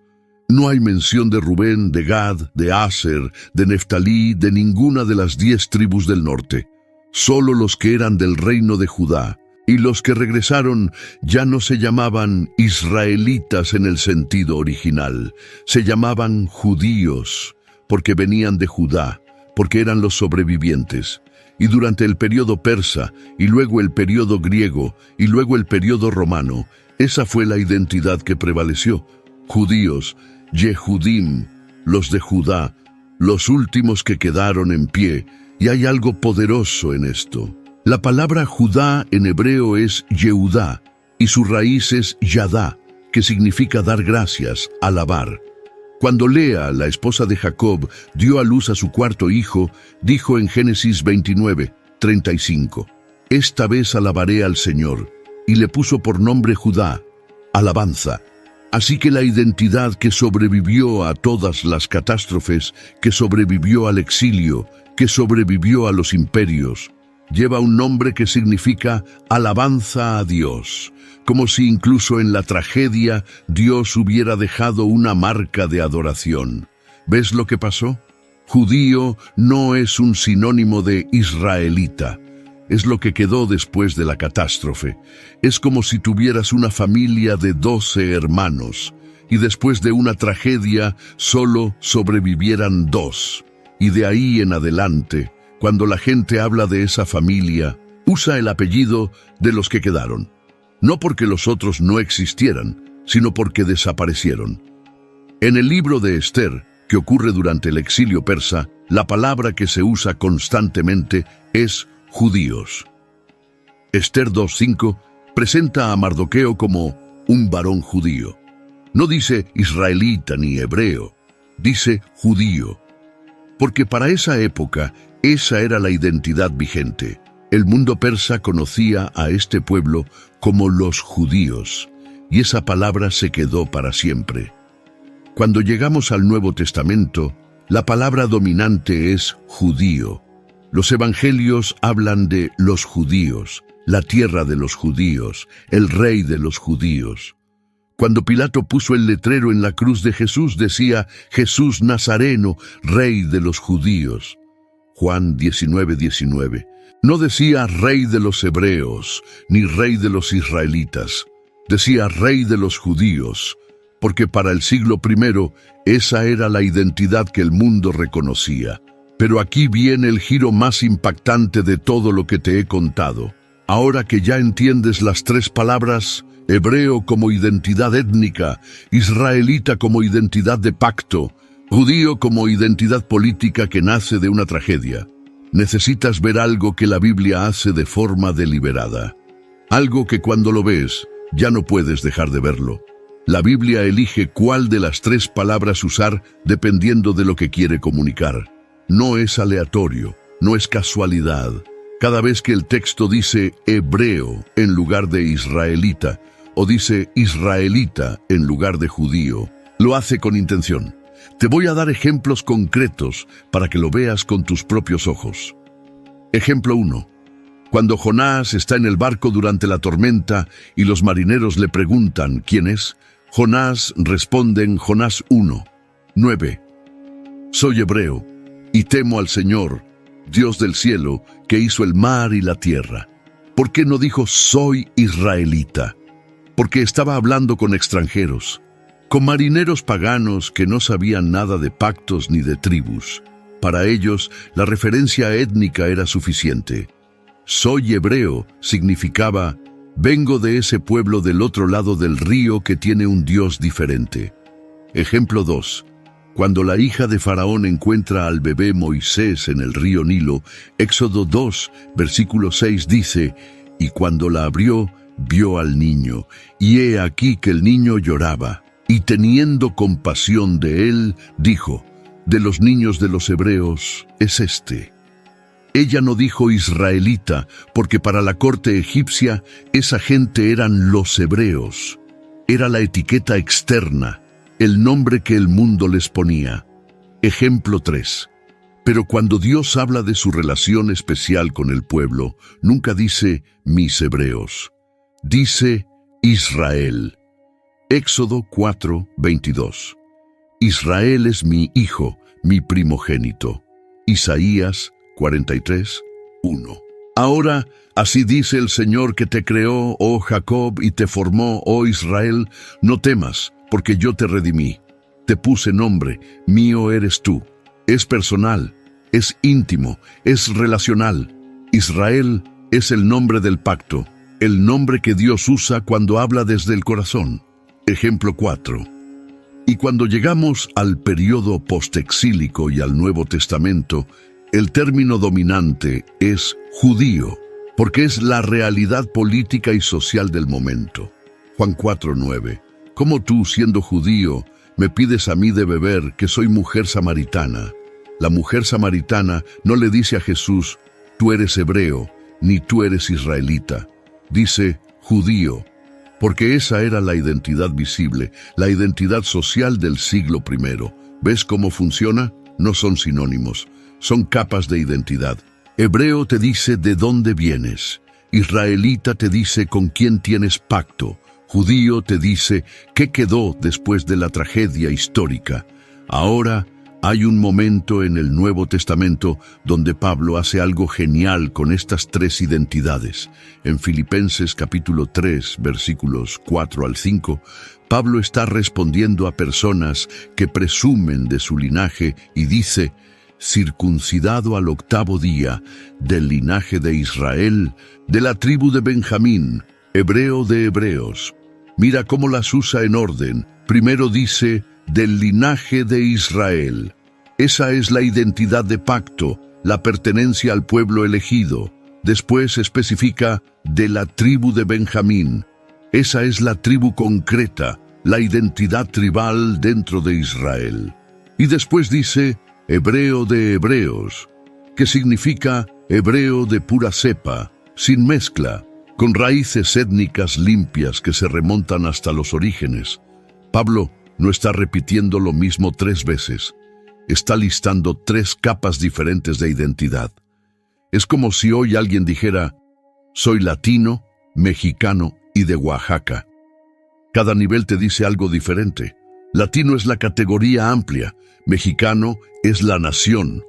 No hay mención de Rubén, de Gad, de Aser, de Neftalí, de ninguna de las 10 tribus del norte. Solo los que eran del reino de Judá. Y los que regresaron ya no se llamaban israelitas en el sentido original. Se llamaban judíos, porque venían de Judá, porque eran los sobrevivientes. Y durante el periodo persa, y luego el periodo griego, y luego el periodo romano, esa fue la identidad que prevaleció. Judíos, Yehudim, los de Judá, los últimos que quedaron en pie, y hay algo poderoso en esto. La palabra Judá en hebreo es Yehudá, y su raíz es Yadá, que significa dar gracias, alabar. Cuando Lea, la esposa de Jacob, dio a luz a su 4º hijo, dijo en Génesis 29, 35, Esta vez alabaré al Señor, y le puso por nombre Judá, alabanza. Así que la identidad que sobrevivió a todas las catástrofes, que sobrevivió al exilio, que sobrevivió a los imperios, lleva un nombre que significa alabanza a Dios, como si incluso en la tragedia Dios hubiera dejado una marca de adoración. ¿Ves lo que pasó? Judío no es un sinónimo de israelita. Es lo que quedó después de la catástrofe. Es como si tuvieras una familia de 12 hermanos, y después de una tragedia solo sobrevivieran 2. Y de ahí en adelante, cuando la gente habla de esa familia, usa el apellido de los que quedaron. No porque los otros no existieran, sino porque desaparecieron. En el libro de Esther, que ocurre durante el exilio persa, la palabra que se usa constantemente es judíos. Esther 2:5 presenta a Mardoqueo como un varón judío. No dice israelita ni hebreo, dice judío. Porque para esa época, esa era la identidad vigente. El mundo persa conocía a este pueblo como los judíos, y esa palabra se quedó para siempre. Cuando llegamos al Nuevo Testamento, la palabra dominante es judío. Los evangelios hablan de los judíos, la tierra de los judíos, el rey de los judíos. Cuando Pilato puso el letrero en la cruz de Jesús, decía Jesús Nazareno, rey de los judíos. Juan 19:19. No decía rey de los hebreos, ni rey de los israelitas. Decía rey de los judíos, porque para el siglo I esa era la identidad que el mundo reconocía. Pero aquí viene el giro más impactante de todo lo que te he contado. Ahora que ya entiendes las tres palabras, hebreo como identidad étnica, israelita como identidad de pacto, judío como identidad política que nace de una tragedia, necesitas ver algo que la Biblia hace de forma deliberada. Algo que cuando lo ves, ya no puedes dejar de verlo. La Biblia elige cuál de las tres palabras usar dependiendo de lo que quiere comunicar. No es aleatorio, no es casualidad. Cada vez que el texto dice hebreo en lugar de israelita, o dice israelita en lugar de judío, lo hace con intención. Te voy a dar ejemplos concretos para que lo veas con tus propios ojos. Ejemplo 1. Cuando Jonás está en el barco durante la tormenta y los marineros le preguntan ¿quién es?, Jonás responde en Jonás 1:9. Soy hebreo y temo al Señor, Dios del cielo, que hizo el mar y la tierra. ¿Por qué no dijo soy israelita? Porque estaba hablando con extranjeros, con marineros paganos que no sabían nada de pactos ni de tribus. Para ellos, la referencia étnica era suficiente. Soy hebreo significaba, vengo de ese pueblo del otro lado del río que tiene un Dios diferente. Ejemplo 2. Cuando la hija de Faraón encuentra al bebé Moisés en el río Nilo, Éxodo 2, versículo 6 dice, y cuando la abrió, vio al niño, y he aquí que el niño lloraba, y teniendo compasión de él, dijo, de los niños de los hebreos es este. Ella no dijo israelita, porque para la corte egipcia esa gente eran los hebreos. Era la etiqueta externa, el nombre que el mundo les ponía. Ejemplo 3. Pero cuando Dios habla de su relación especial con el pueblo, nunca dice mis hebreos. Dice Israel. Éxodo 4:22. Israel es mi hijo, mi primogénito. Isaías 43:1. Ahora, así dice el Señor que te creó, oh Jacob, y te formó, oh Israel, no temas, porque yo te redimí. Te puse nombre, mío eres tú. Es personal, es íntimo, es relacional. Israel es el nombre del pacto, el nombre que Dios usa cuando habla desde el corazón. Ejemplo 4. Y cuando llegamos al periodo postexílico y al Nuevo Testamento, el término dominante es judío, porque es la realidad política y social del momento. Juan 4:9. ¿Cómo tú, siendo judío, me pides a mí de beber que soy mujer samaritana? La mujer samaritana no le dice a Jesús, tú eres hebreo, ni tú eres israelita. Dice judío, porque esa era la identidad visible, la identidad social del siglo I. ¿Ves cómo funciona? No son sinónimos, son capas de identidad. Hebreo te dice de dónde vienes. Israelita te dice con quién tienes pacto. Judío te dice qué quedó después de la tragedia histórica. Ahora hay un momento en el Nuevo Testamento donde Pablo hace algo genial con estas tres identidades. En Filipenses capítulo 3, versículos 4 al 5, Pablo está respondiendo a personas que presumen de su linaje y dice, circuncidado al 8º día, del linaje de Israel, de la tribu de Benjamín, hebreo de hebreos. Mira cómo las usa en orden. Primero dice, del linaje de Israel. Esa es la identidad de pacto, la pertenencia al pueblo elegido. Después especifica, de la tribu de Benjamín. Esa es la tribu concreta, la identidad tribal dentro de Israel. Y después dice, hebreo de hebreos, que significa hebreo de pura cepa, sin mezcla, con raíces étnicas limpias que se remontan hasta los orígenes. Pablo no está repitiendo lo mismo 3 veces. Está listando 3 capas diferentes de identidad. Es como si hoy alguien dijera, soy latino, mexicano y de Oaxaca. Cada nivel te dice algo diferente. Latino es la categoría amplia, mexicano es la nación,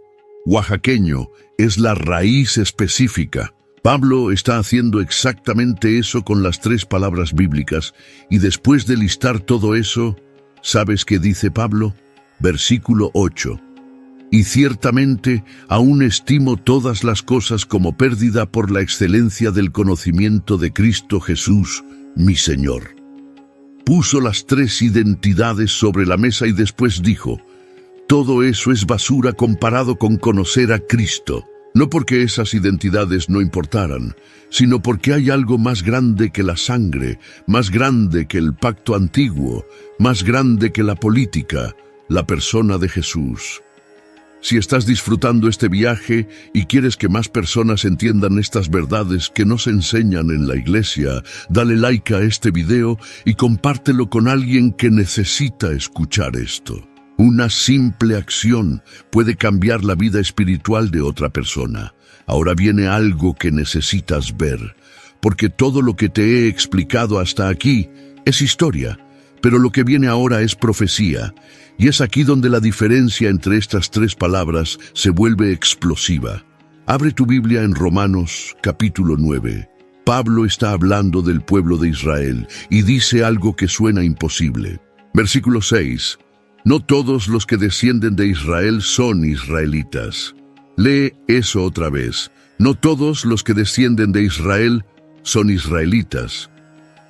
oaxaqueño es la raíz específica. Pablo está haciendo exactamente eso con las 3 palabras bíblicas, y después de listar todo eso, ¿sabes qué dice Pablo? Versículo 8. Y ciertamente aún estimo todas las cosas como pérdida por la excelencia del conocimiento de Cristo Jesús, mi Señor. Puso las tres identidades sobre la mesa y después dijo: todo eso es basura comparado con conocer a Cristo. No porque esas identidades no importaran, sino porque hay algo más grande que la sangre, más grande que el pacto antiguo, más grande que la política, la persona de Jesús. Si estás disfrutando este viaje y quieres que más personas entiendan estas verdades que nos enseñan en la iglesia, dale like a este video y compártelo con alguien que necesita escuchar esto. Una simple acción puede cambiar la vida espiritual de otra persona. Ahora viene algo que necesitas ver, porque todo lo que te he explicado hasta aquí es historia, pero lo que viene ahora es profecía, y es aquí donde la diferencia entre estas tres palabras se vuelve explosiva. Abre tu Biblia en Romanos capítulo 9. Pablo está hablando del pueblo de Israel y dice algo que suena imposible. Versículo 6. No todos los que descienden de Israel son israelitas. Lee eso otra vez. No todos los que descienden de Israel son israelitas.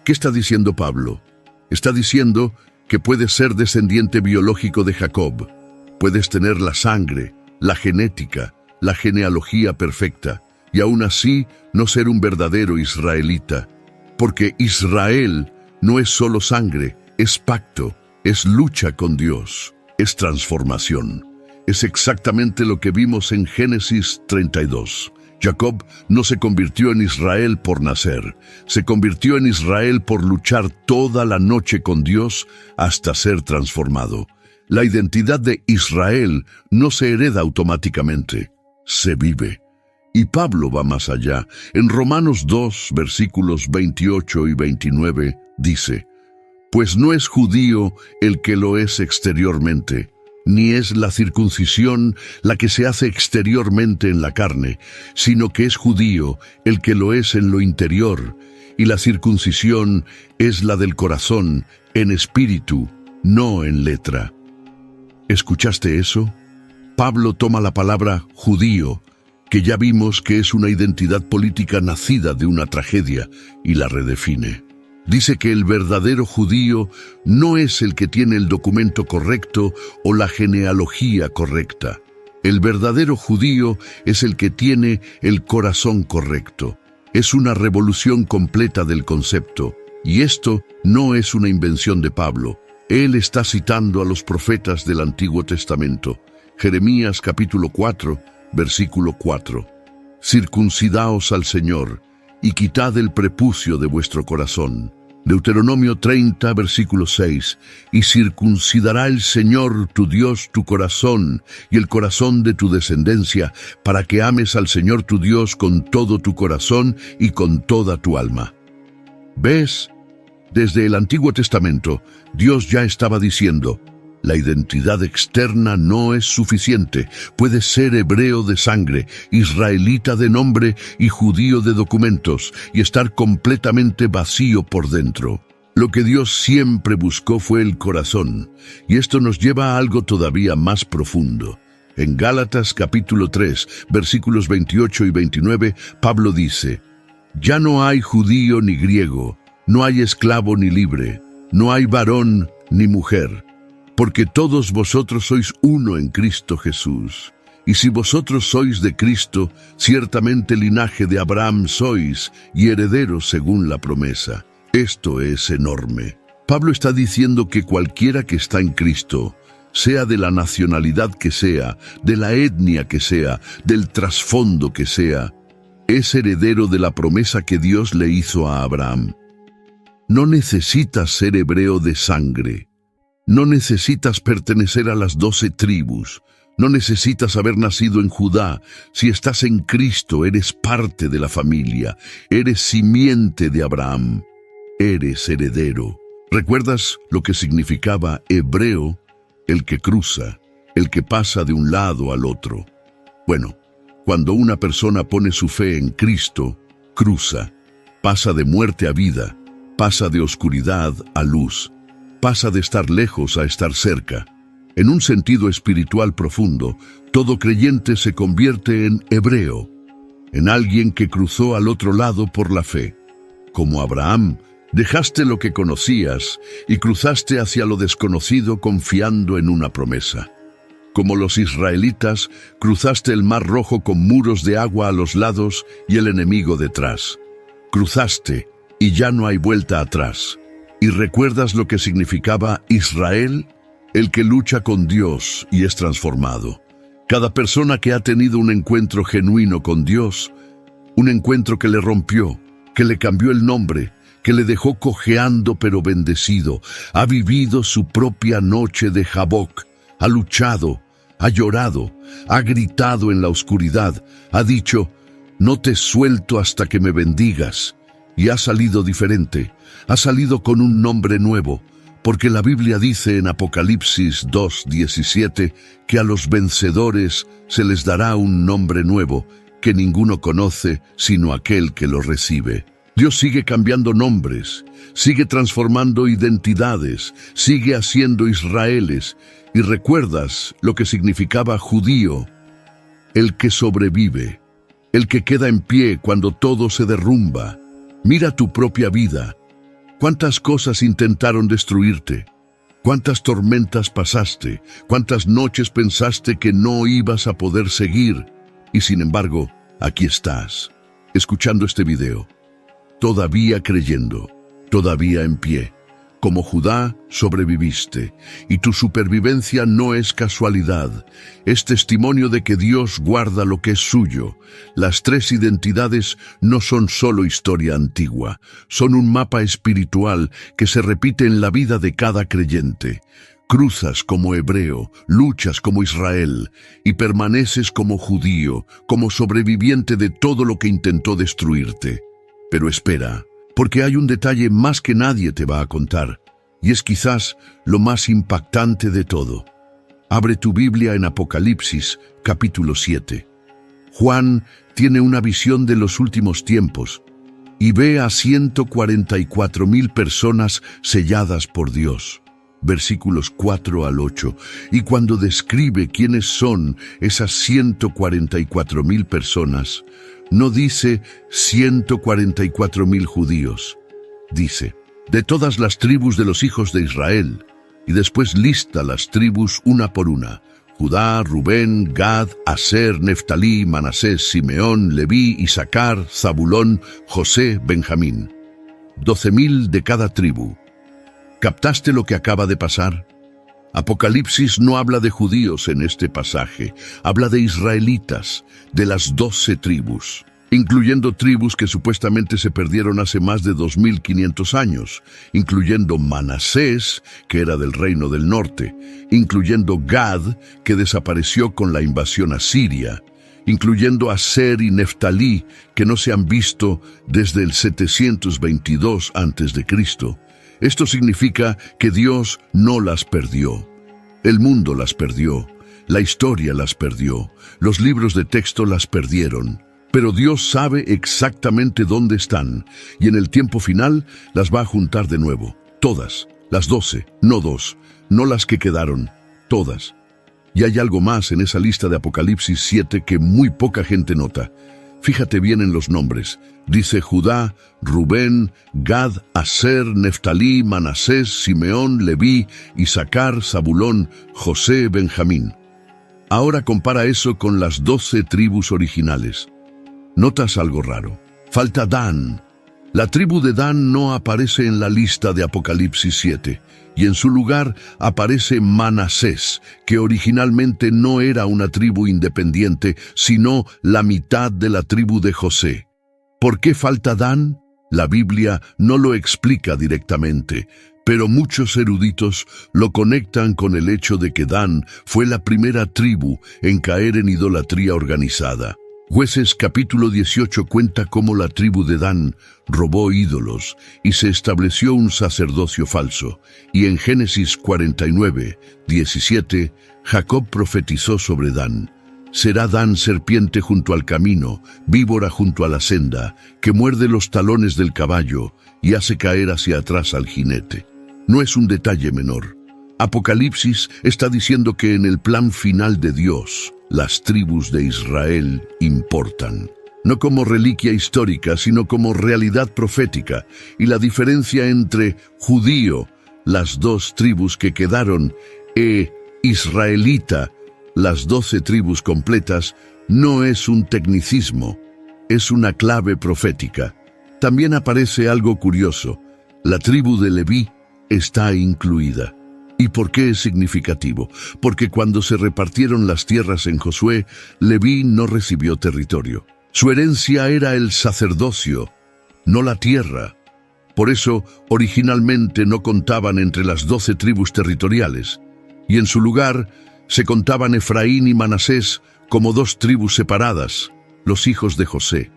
¿Qué está diciendo Pablo? Está diciendo que puedes ser descendiente biológico de Jacob. Puedes tener la sangre, la genética, la genealogía perfecta, y aún así no ser un verdadero israelita. Porque Israel no es solo sangre, es pacto. Es lucha con Dios, es transformación. Es exactamente lo que vimos en Génesis 32. Jacob no se convirtió en Israel por nacer, se convirtió en Israel por luchar toda la noche con Dios hasta ser transformado. La identidad de Israel no se hereda automáticamente, se vive. Y Pablo va más allá. En Romanos 2, versículos 28 y 29, dice: pues no es judío el que lo es exteriormente, ni es la circuncisión la que se hace exteriormente en la carne, sino que es judío el que lo es en lo interior, y la circuncisión es la del corazón, en espíritu, no en letra. ¿Escuchaste eso? Pablo toma la palabra judío, que ya vimos que es una identidad política nacida de una tragedia, y la redefine. Dice que el verdadero judío no es el que tiene el documento correcto o la genealogía correcta. El verdadero judío es el que tiene el corazón correcto. Es una revolución completa del concepto. Y esto no es una invención de Pablo. Él está citando a los profetas del Antiguo Testamento. Jeremías capítulo 4, versículo 4. Circuncidaos al Señor y quitad el prepucio de vuestro corazón. Deuteronomio 30, versículo 6. Y circuncidará el Señor tu Dios tu corazón y el corazón de tu descendencia, para que ames al Señor tu Dios con todo tu corazón y con toda tu alma. ¿Ves? Desde el Antiguo Testamento, Dios ya estaba diciendo: la identidad externa no es suficiente. Puedes ser hebreo de sangre, israelita de nombre y judío de documentos, y estar completamente vacío por dentro. Lo que Dios siempre buscó fue el corazón, y esto nos lleva a algo todavía más profundo. En Gálatas capítulo 3, versículos 28 y 29, Pablo dice: ya no hay judío ni griego, no hay esclavo ni libre, no hay varón ni mujer, porque todos vosotros sois uno en Cristo Jesús. Y si vosotros sois de Cristo, ciertamente linaje de Abraham sois, y herederos según la promesa. Esto es enorme. Pablo está diciendo que cualquiera que está en Cristo, sea de la nacionalidad que sea, de la etnia que sea, del trasfondo que sea, es heredero de la promesa que Dios le hizo a Abraham. No necesitas ser hebreo de sangre. No necesitas pertenecer a las 12 tribus. No necesitas haber nacido en Judá. Si estás en Cristo, eres parte de la familia. Eres simiente de Abraham. Eres heredero. ¿Recuerdas lo que significaba hebreo? El que cruza, el que pasa de un lado al otro. Bueno, cuando una persona pone su fe en Cristo, cruza. Pasa de muerte a vida. Pasa de oscuridad a luz. Pasa de estar lejos a estar cerca. En un sentido espiritual profundo, todo creyente se convierte en hebreo, en alguien que cruzó al otro lado por la fe. Como Abraham, dejaste lo que conocías y cruzaste hacia lo desconocido confiando en una promesa. Como los israelitas, cruzaste el Mar Rojo con muros de agua a los lados y el enemigo detrás. Cruzaste y ya no hay vuelta atrás. ¿Y recuerdas lo que significaba Israel? El que lucha con Dios y es transformado. Cada persona que ha tenido un encuentro genuino con Dios, un encuentro que le rompió, que le cambió el nombre, que le dejó cojeando pero bendecido, ha vivido su propia noche de Jaboc, ha luchado, ha llorado, ha gritado en la oscuridad, ha dicho, no te suelto hasta que me bendigas, y ha salido diferente, ha salido con un nombre nuevo, porque la Biblia dice en Apocalipsis 2:17 que a los vencedores se les dará un nombre nuevo que ninguno conoce sino aquel que lo recibe. Dios sigue cambiando nombres, sigue transformando identidades, sigue haciendo Israeles. Y recuerdas lo que significaba judío, el que sobrevive, el que queda en pie cuando todo se derrumba. Mira tu propia vida. ¿Cuántas cosas intentaron destruirte? ¿Cuántas tormentas pasaste? ¿Cuántas noches pensaste que no ibas a poder seguir? Y sin embargo, aquí estás, escuchando este video, todavía creyendo, todavía en pie. Como Judá, sobreviviste, y tu supervivencia no es casualidad, es testimonio de que Dios guarda lo que es suyo. Las tres identidades no son solo historia antigua, son un mapa espiritual que se repite en la vida de cada creyente. Cruzas como hebreo, luchas como Israel, y permaneces como judío, como sobreviviente de todo lo que intentó destruirte. Pero espera, porque hay un detalle más que nadie te va a contar, y es quizás lo más impactante de todo. Abre tu Biblia en Apocalipsis, capítulo 7. Juan tiene una visión de los últimos tiempos, y ve a 144,000 personas selladas por Dios. Versículos 4 al 8, y cuando describe quiénes son esas 144,000 personas, no dice 144,000 judíos, dice, de todas las tribus de los hijos de Israel, y después lista las tribus una por una, Judá, Rubén, Gad, Aser, Neftalí, Manasés, Simeón, Leví, Isaacar, Zabulón, José, Benjamín. 12,000 de cada tribu. ¿Captaste lo que acaba de pasar? Apocalipsis no habla de judíos en este pasaje, habla de israelitas, de las 12 tribus, incluyendo tribus que supuestamente se perdieron hace más de 2,500 años, incluyendo Manasés, que era del reino del norte, incluyendo Gad, que desapareció con la invasión asiria, incluyendo Aser y Neftalí, que no se han visto desde el 722 a.C. Esto significa que Dios no las perdió. El mundo las perdió, la historia las perdió, los libros de texto las perdieron. Pero Dios sabe exactamente dónde están, y en el tiempo final las va a juntar de nuevo. Todas, las 12, no 2, no las que quedaron, todas. Y hay algo más en esa lista de Apocalipsis 7 que muy poca gente nota. Fíjate bien en los nombres. Dice Judá, Rubén, Gad, Aser, Neftalí, Manasés, Simeón, Leví, Isaacar, Zabulón, José, Benjamín. Ahora compara eso con las 12 tribus originales. ¿Notas algo raro? Falta Dan. La tribu de Dan no aparece en la lista de Apocalipsis 7, y en su lugar aparece Manasés, que originalmente no era una tribu independiente, sino la mitad de la tribu de José. ¿Por qué falta Dan? La Biblia no lo explica directamente, pero muchos eruditos lo conectan con el hecho de que Dan fue la primera tribu en caer en idolatría organizada. Jueces capítulo 18 cuenta cómo la tribu de Dan robó ídolos y se estableció un sacerdocio falso. Y en Génesis 49, 17, Jacob profetizó sobre Dan. Será Dan serpiente junto al camino, víbora junto a la senda, que muerde los talones del caballo y hace caer hacia atrás al jinete. No es un detalle menor. Apocalipsis está diciendo que en el plan final de Dios, las tribus de Israel importan. No como reliquia histórica, sino como realidad profética. Y la diferencia entre judío, las 2 tribus que quedaron, e israelita, las 12 tribus completas, no es un tecnicismo, es una clave profética. También aparece algo curioso. La tribu de Leví está incluida. ¿Y por qué es significativo? Porque cuando se repartieron las tierras en Josué, Leví no recibió territorio. Su herencia era el sacerdocio, no la tierra. Por eso, originalmente no contaban entre las 12 tribus territoriales, y en su lugar se contaban Efraín y Manasés como 2 tribus separadas, los hijos de José.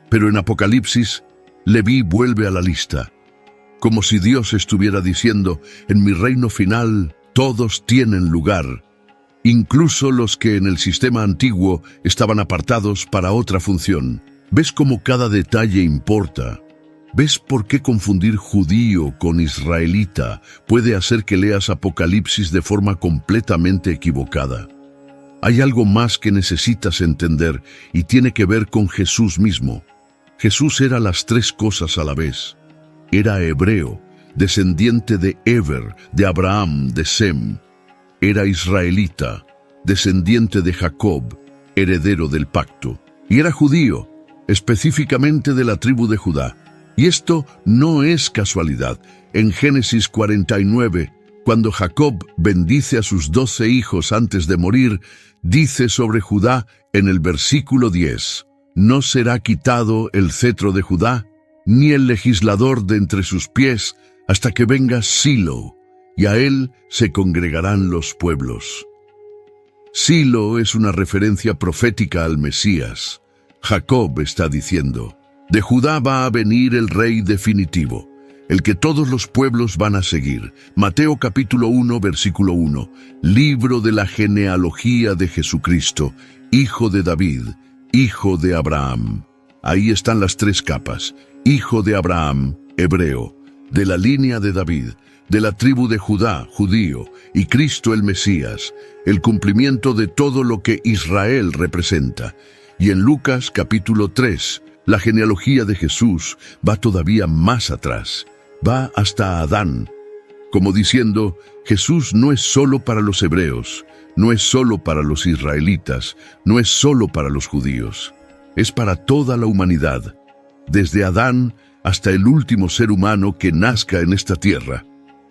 Pero en Apocalipsis, Leví vuelve a la lista, como si Dios estuviera diciendo, en mi reino final todos tienen lugar, incluso los que en el sistema antiguo estaban apartados para otra función. ¿Ves cómo cada detalle importa? ¿Ves por qué confundir judío con israelita puede hacer que leas Apocalipsis de forma completamente equivocada? Hay algo más que necesitas entender y tiene que ver con Jesús mismo. Jesús era las 3 cosas a la vez. Era hebreo, descendiente de Eber, de Abraham, de Sem. Era israelita, descendiente de Jacob, heredero del pacto. Y era judío, específicamente de la tribu de Judá. Y esto no es casualidad. En Génesis 49, cuando Jacob bendice a sus 12 hijos antes de morir, dice sobre Judá en el versículo 10, «No será quitado el cetro de Judá, ni el legislador de entre sus pies, hasta que venga Silo, y a él se congregarán los pueblos». Silo es una referencia profética al Mesías. Jacob está diciendo, de Judá va a venir el rey definitivo, el que todos los pueblos van a seguir. Mateo capítulo 1, versículo 1, libro de la genealogía de Jesucristo, hijo de David, hijo de Abraham. Ahí están las 3 capas. Hijo de Abraham, hebreo, de la línea de David, de la tribu de Judá, judío, y Cristo el Mesías, el cumplimiento de todo lo que Israel representa. Y en Lucas capítulo 3, la genealogía de Jesús va todavía más atrás, va hasta Adán, como diciendo, Jesús no es solo para los hebreos, no es solo para los israelitas, no es solo para los judíos, es para toda la humanidad. Desde Adán hasta el último ser humano que nazca en esta tierra.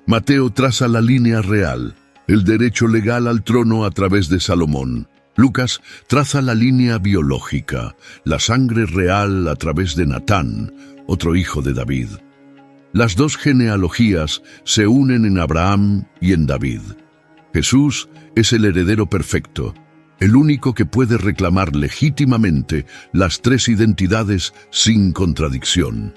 Mateo traza la línea real, el derecho legal al trono a través de Salomón. Lucas traza la línea biológica, la sangre real a través de Natán, otro hijo de David. Las 2 genealogías se unen en Abraham y en David. Jesús es el heredero perfecto, el único que puede reclamar legítimamente las 3 identidades sin contradicción.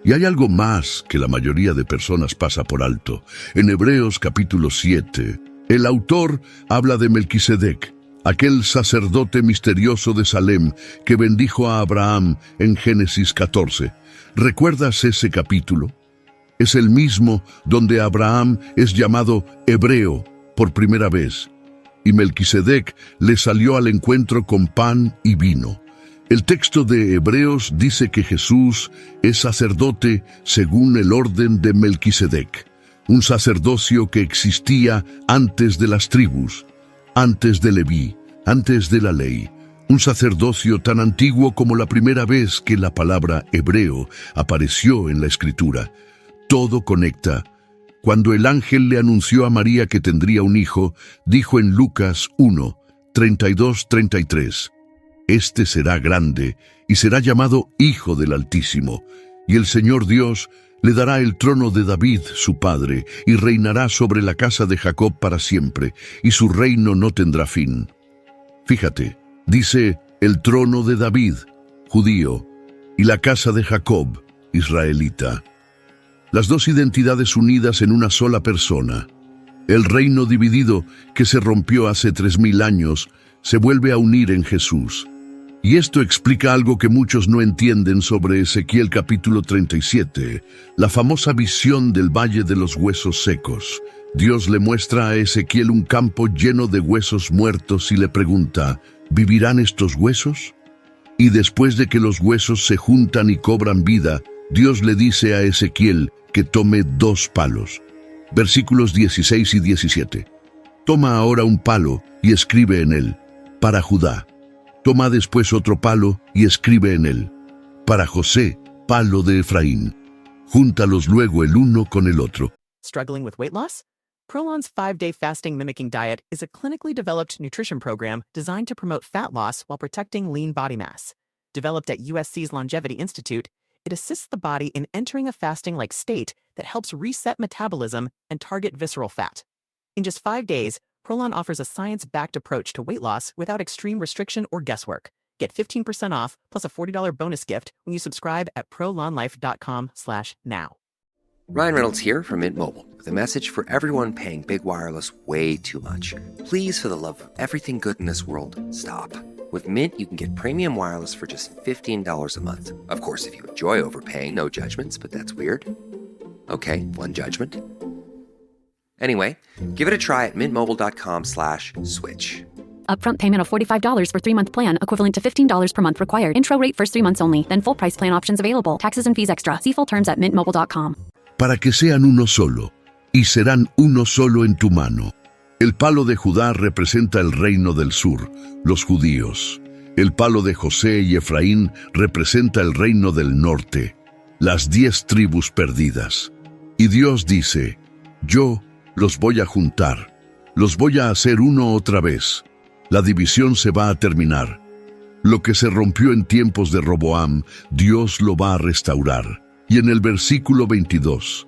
Y hay algo más que la mayoría de personas pasa por alto. En Hebreos capítulo 7, el autor habla de Melquisedec, aquel sacerdote misterioso de Salem que bendijo a Abraham en Génesis 14. ¿Recuerdas ese capítulo? Es el mismo donde Abraham es llamado hebreo por primera vez. Y Melquisedec le salió al encuentro con pan y vino. El texto de Hebreos dice que Jesús es sacerdote según el orden de Melquisedec, un sacerdocio que existía antes de las tribus, antes de Leví, antes de la ley, un sacerdocio tan antiguo como la primera vez que la palabra hebreo apareció en la Escritura. Todo conecta. Cuando el ángel le anunció a María que tendría un hijo, dijo en Lucas 1, 32-33, «Este será grande y será llamado Hijo del Altísimo, y el Señor Dios le dará el trono de David, su padre, y reinará sobre la casa de Jacob para siempre, y su reino no tendrá fin». Fíjate, dice el trono de David, judío, y la casa de Jacob, israelita. Las 2 identidades unidas en una sola persona. El reino dividido que se rompió hace 3000 años se vuelve a unir en Jesús. Y esto explica algo que muchos no entienden sobre Ezequiel capítulo 37, la famosa visión del Valle de los Huesos Secos. Dios le muestra a Ezequiel un campo lleno de huesos muertos y le pregunta, ¿vivirán estos huesos? Y después de que los huesos se juntan y cobran vida, Dios le dice a Ezequiel que tome 2 palos. Versículos 16 y 17. Toma ahora un palo y escribe en él, para Judá. Toma después otro palo y escribe en él, para José, palo de Efraín. Júntalos luego el uno con el otro. Struggling with weight loss? Prolon's 5-day fasting mimicking diet is a clinically developed nutrition program designed to promote fat loss while protecting lean body mass. Developed at USC's Longevity Institute, it assists the body in entering a fasting-like state that helps reset metabolism and target visceral fat. In just 5 days, Prolon offers a science-backed approach to weight loss without extreme restriction or guesswork. Get 15% off plus a $40 bonus gift when you subscribe at prolonlife.com/now. Ryan Reynolds here from Mint Mobile with a message for everyone paying big wireless way too much. Please, for the love of everything good in this world, stop. With Mint, you can get premium wireless for just $15 a month. Of course, if you enjoy overpaying, no judgments, but that's weird. Okay, one judgment. Anyway, give it a try at mintmobile.com/switch. Upfront payment of $45 for 3-month plan, equivalent to $15 per month required. Intro rate first 3 months only, then full price plan options available. Taxes and fees extra. See full terms at mintmobile.com. Para que sean uno solo, y serán uno solo en tu mano. El palo de Judá representa el reino del sur, los judíos. El palo de José y Efraín representa el reino del norte, las 10 tribus perdidas. Y Dios dice, yo los voy a juntar, los voy a hacer uno otra vez. La división se va a terminar. Lo que se rompió en tiempos de Roboam, Dios lo va a restaurar. Y en el versículo 22,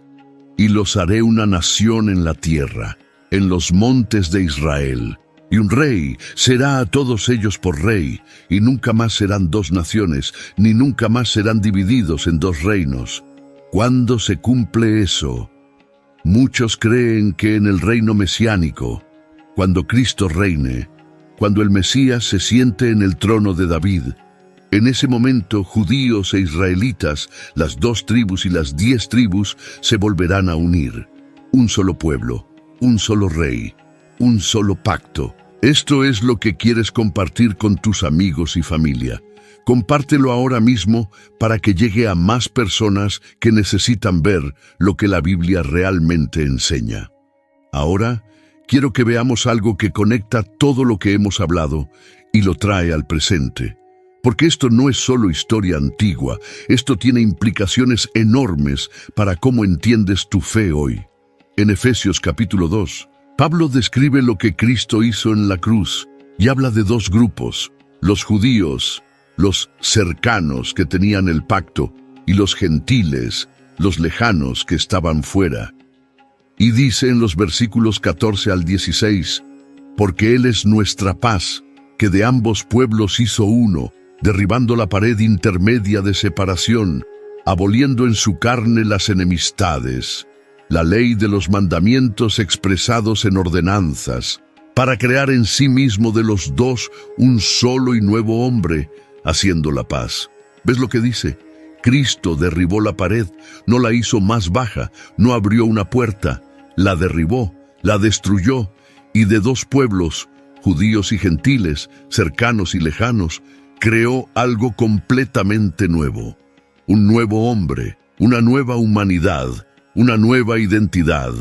y los haré una nación en la tierra, en los montes de Israel, y un rey será a todos ellos por rey, y nunca más serán 2 naciones, ni nunca más serán divididos en 2 reinos. ¿Cuándo se cumple eso? Muchos creen que en el reino mesiánico, cuando Cristo reine, cuando el Mesías se siente en el trono de David, en ese momento judíos e israelitas, las 2 tribus y las 10 tribus, se volverán a unir. Un solo pueblo, un solo rey, un solo pacto. Esto es lo que quieres compartir con tus amigos y familia. Compártelo ahora mismo para que llegue a más personas que necesitan ver lo que la Biblia realmente enseña. Ahora, quiero que veamos algo que conecta todo lo que hemos hablado y lo trae al presente. Porque esto no es solo historia antigua, esto tiene implicaciones enormes para cómo entiendes tu fe hoy. En Efesios capítulo 2, Pablo describe lo que Cristo hizo en la cruz y habla de 2 grupos, los judíos, los cercanos que tenían el pacto, y los gentiles, los lejanos que estaban fuera. Y dice en los versículos 14 al 16, porque Él es nuestra paz, que de ambos pueblos hizo uno, derribando la pared intermedia de separación, aboliendo en su carne las enemistades, la ley de los mandamientos expresados en ordenanzas, para crear en sí mismo de los 2 un solo y nuevo hombre, haciendo la paz. ¿Ves lo que dice? Cristo derribó la pared, no la hizo más baja, no abrió una puerta, la derribó, la destruyó, y de 2 pueblos, judíos y gentiles, cercanos y lejanos, creó algo completamente nuevo. Un nuevo hombre, una nueva humanidad, una nueva identidad.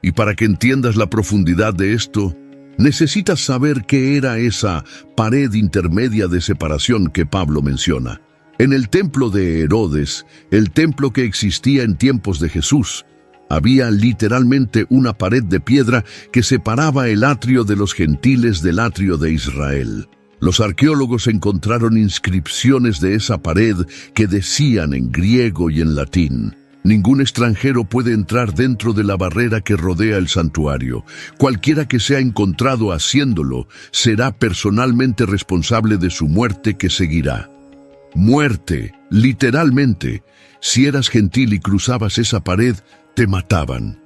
Y para que entiendas la profundidad de esto, necesitas saber qué era esa pared intermedia de separación que Pablo menciona. En el templo de Herodes, el templo que existía en tiempos de Jesús, había literalmente una pared de piedra que separaba el atrio de los gentiles del atrio de Israel. Los arqueólogos encontraron inscripciones de esa pared que decían en griego y en latín: ningún extranjero puede entrar dentro de la barrera que rodea el santuario. Cualquiera que sea encontrado haciéndolo será personalmente responsable de su muerte que seguirá. Muerte, literalmente. Si eras gentil y cruzabas esa pared, te mataban.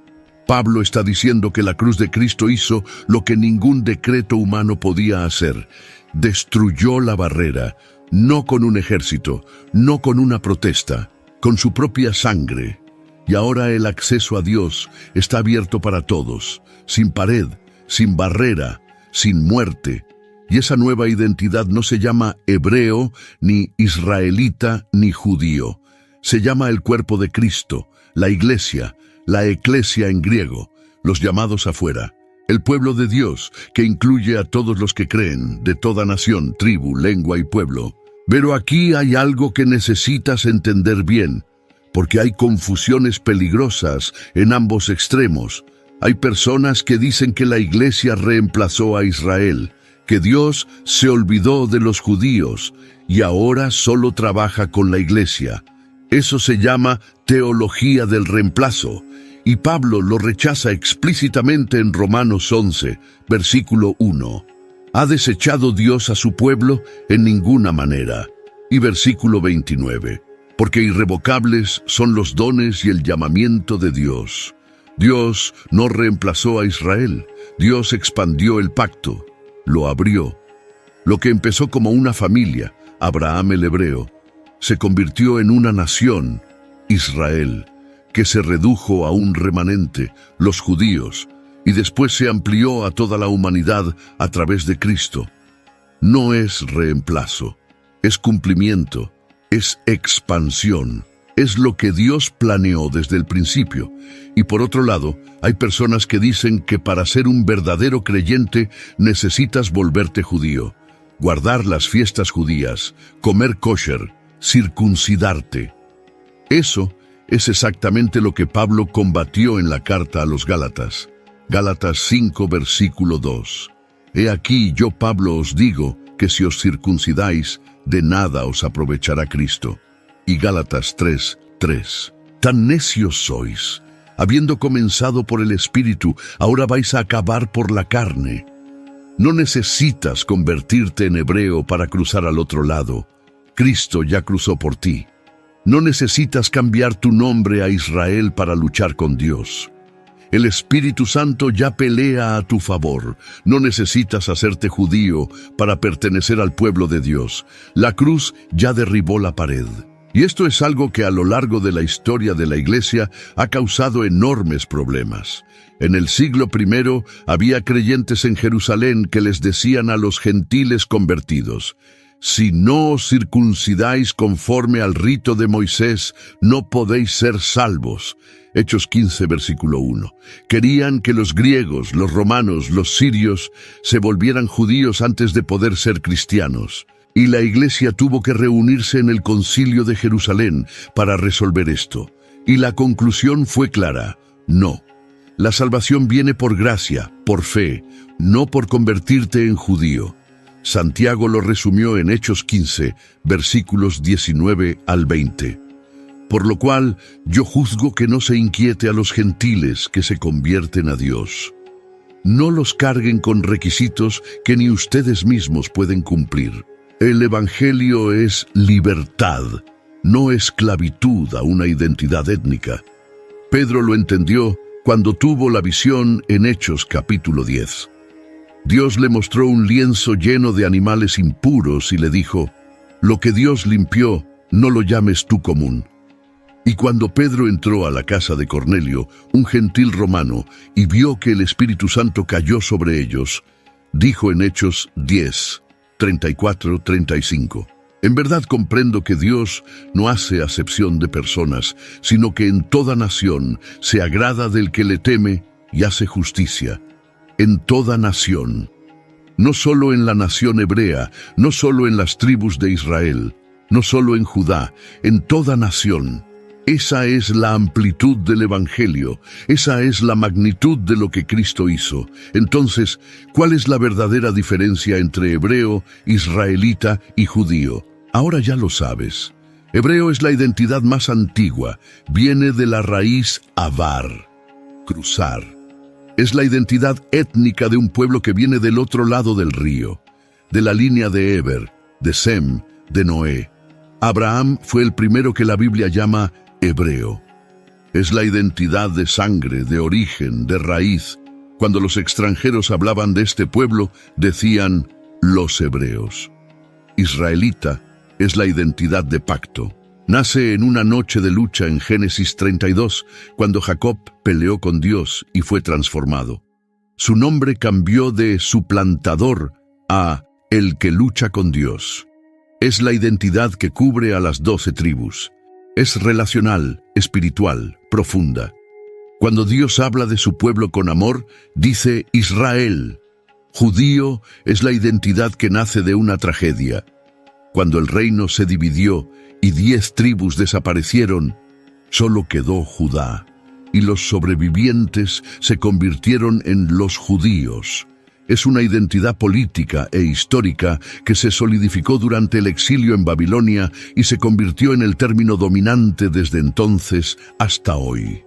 Pablo está diciendo que la cruz de Cristo hizo lo que ningún decreto humano podía hacer. Destruyó la barrera, no con un ejército, no con una protesta, con su propia sangre. Y ahora el acceso a Dios está abierto para todos, sin pared, sin barrera, sin muerte. Y esa nueva identidad no se llama hebreo, ni israelita, ni judío. Se llama el cuerpo de Cristo, la iglesia, la eclesia en griego, los llamados afuera. El pueblo de Dios, que incluye a todos los que creen, de toda nación, tribu, lengua y pueblo. Pero aquí hay algo que necesitas entender bien, porque hay confusiones peligrosas en ambos extremos. Hay personas que dicen que la iglesia reemplazó a Israel, que Dios se olvidó de los judíos y ahora solo trabaja con la iglesia. Eso se llama teología del reemplazo. Y Pablo lo rechaza explícitamente en Romanos 11, versículo 1. ¿Ha desechado Dios a su pueblo? En ninguna manera. Y versículo 29. Porque irrevocables son los dones y el llamamiento de Dios. Dios no reemplazó a Israel. Dios expandió el pacto, lo abrió. Lo que empezó como una familia, Abraham el hebreo, se convirtió en una nación, Israel, que se redujo a un remanente, los judíos, y después se amplió a toda la humanidad a través de Cristo. No es reemplazo, es cumplimiento, es expansión, es lo que Dios planeó desde el principio. Y por otro lado, hay personas que dicen que para ser un verdadero creyente necesitas volverte judío, guardar las fiestas judías, comer kosher, circuncidarte. Eso es exactamente lo que Pablo combatió en la carta a los Gálatas. Gálatas 5, versículo 2. He aquí yo, Pablo, os digo que si os circuncidáis, de nada os aprovechará Cristo. Y Gálatas 3, 3. Tan necios sois. Habiendo comenzado por el Espíritu, ahora vais a acabar por la carne. No necesitas convertirte en hebreo para cruzar al otro lado. Cristo ya cruzó por ti. No necesitas cambiar tu nombre a Israel para luchar con Dios. El Espíritu Santo ya pelea a tu favor. No necesitas hacerte judío para pertenecer al pueblo de Dios. La cruz ya derribó la pared. Y esto es algo que a lo largo de la historia de la Iglesia ha causado enormes problemas. En el siglo I había creyentes en Jerusalén que les decían a los gentiles convertidos: si no os circuncidáis conforme al rito de Moisés, no podéis ser salvos. Hechos 15, versículo 1. Querían que los griegos, los romanos, los sirios se volvieran judíos antes de poder ser cristianos. Y la iglesia tuvo que reunirse en el Concilio de Jerusalén para resolver esto. Y la conclusión fue clara: no. La salvación viene por gracia, por fe, no por convertirte en judío. Santiago lo resumió en Hechos 15, versículos 19 al 20. Por lo cual, yo juzgo que no se inquiete a los gentiles que se convierten a Dios. No los carguen con requisitos que ni ustedes mismos pueden cumplir. El Evangelio es libertad, no esclavitud a una identidad étnica. Pedro lo entendió cuando tuvo la visión en Hechos capítulo 10. Dios le mostró un lienzo lleno de animales impuros y le dijo: lo que Dios limpió, no lo llames tú común. Y cuando Pedro entró a la casa de Cornelio, un gentil romano, y vio que el Espíritu Santo cayó sobre ellos, dijo en Hechos 10, 34, 35. En verdad comprendo que Dios no hace acepción de personas, sino que en toda nación se agrada del que le teme y hace justicia. En toda nación, no solo en la nación hebrea, no solo en las tribus de Israel, no solo en Judá, en toda nación. Esa es la amplitud del Evangelio, esa es la magnitud de lo que Cristo hizo. Entonces, ¿cuál es la verdadera diferencia entre hebreo, israelita y judío? Ahora ya lo sabes. Hebreo es la identidad más antigua, viene de la raíz avar, cruzar. Es la identidad étnica de un pueblo que viene del otro lado del río, de la línea de Eber, de Sem, de Noé. Abraham fue el primero que la Biblia llama hebreo. Es la identidad de sangre, de origen, de raíz. Cuando los extranjeros hablaban de este pueblo, decían los hebreos. Israelita es la identidad de pacto. Nace en una noche de lucha en Génesis 32, cuando Jacob peleó con Dios y fue transformado. Su nombre cambió de suplantador a el que lucha con Dios. Es la identidad que cubre a las 12 tribus. Es relacional, espiritual, profunda. Cuando Dios habla de su pueblo con amor, dice Israel. Judío es la identidad que nace de una tragedia. Cuando el reino se dividió y 10 tribus desaparecieron, solo quedó Judá, y los sobrevivientes se convirtieron en los judíos. Es una identidad política e histórica que se solidificó durante el exilio en Babilonia y se convirtió en el término dominante desde entonces hasta hoy.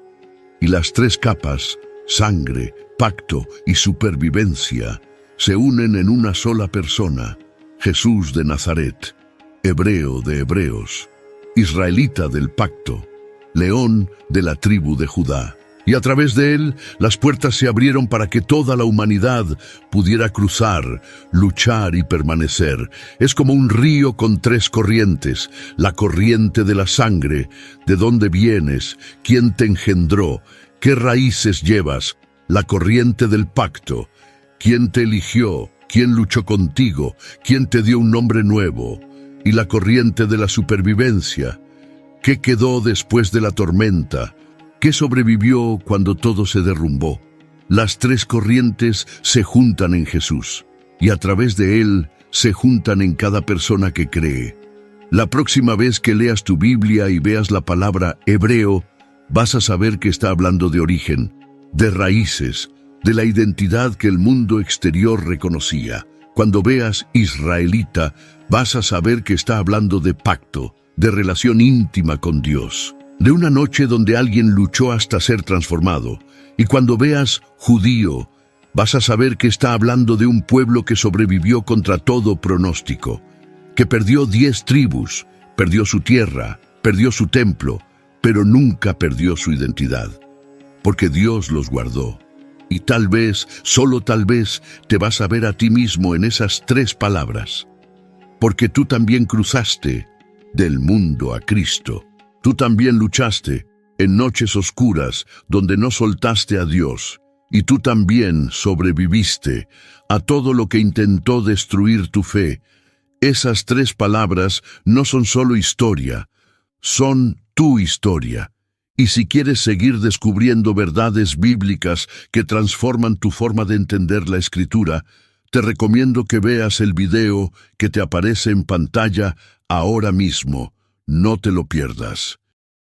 Y las 3 capas, sangre, pacto y supervivencia, se unen en una sola persona, Jesús de Nazaret, hebreo de hebreos, israelita del pacto, león de la tribu de Judá. Y a través de él, las puertas se abrieron para que toda la humanidad pudiera cruzar, luchar y permanecer. Es como un río con 3 corrientes, la corriente de la sangre, de dónde vienes, quién te engendró, qué raíces llevas, la corriente del pacto, quién te eligió, quién luchó contigo, quién te dio un nombre nuevo, y la corriente de la supervivencia, qué quedó después de la tormenta, ¿qué sobrevivió cuando todo se derrumbó? Las 3 corrientes se juntan en Jesús, y a través de él se juntan en cada persona que cree. La próxima vez que leas tu Biblia y veas la palabra hebreo, vas a saber que está hablando de origen, de raíces, de la identidad que el mundo exterior reconocía. Cuando veas israelita, vas a saber que está hablando de pacto, de relación íntima con Dios, de una noche donde alguien luchó hasta ser transformado. Y cuando veas judío, vas a saber que está hablando de un pueblo que sobrevivió contra todo pronóstico, que perdió 10 tribus, perdió su tierra, perdió su templo, pero nunca perdió su identidad, porque Dios los guardó. Y tal vez, solo tal vez, te vas a ver a ti mismo en esas 3 palabras, porque tú también cruzaste del mundo a Cristo. Tú también luchaste en noches oscuras donde no soltaste a Dios, y tú también sobreviviste a todo lo que intentó destruir tu fe. Esas 3 palabras no son solo historia, son tu historia. Y si quieres seguir descubriendo verdades bíblicas que transforman tu forma de entender la Escritura, te recomiendo que veas el video que te aparece en pantalla ahora mismo. No te lo pierdas.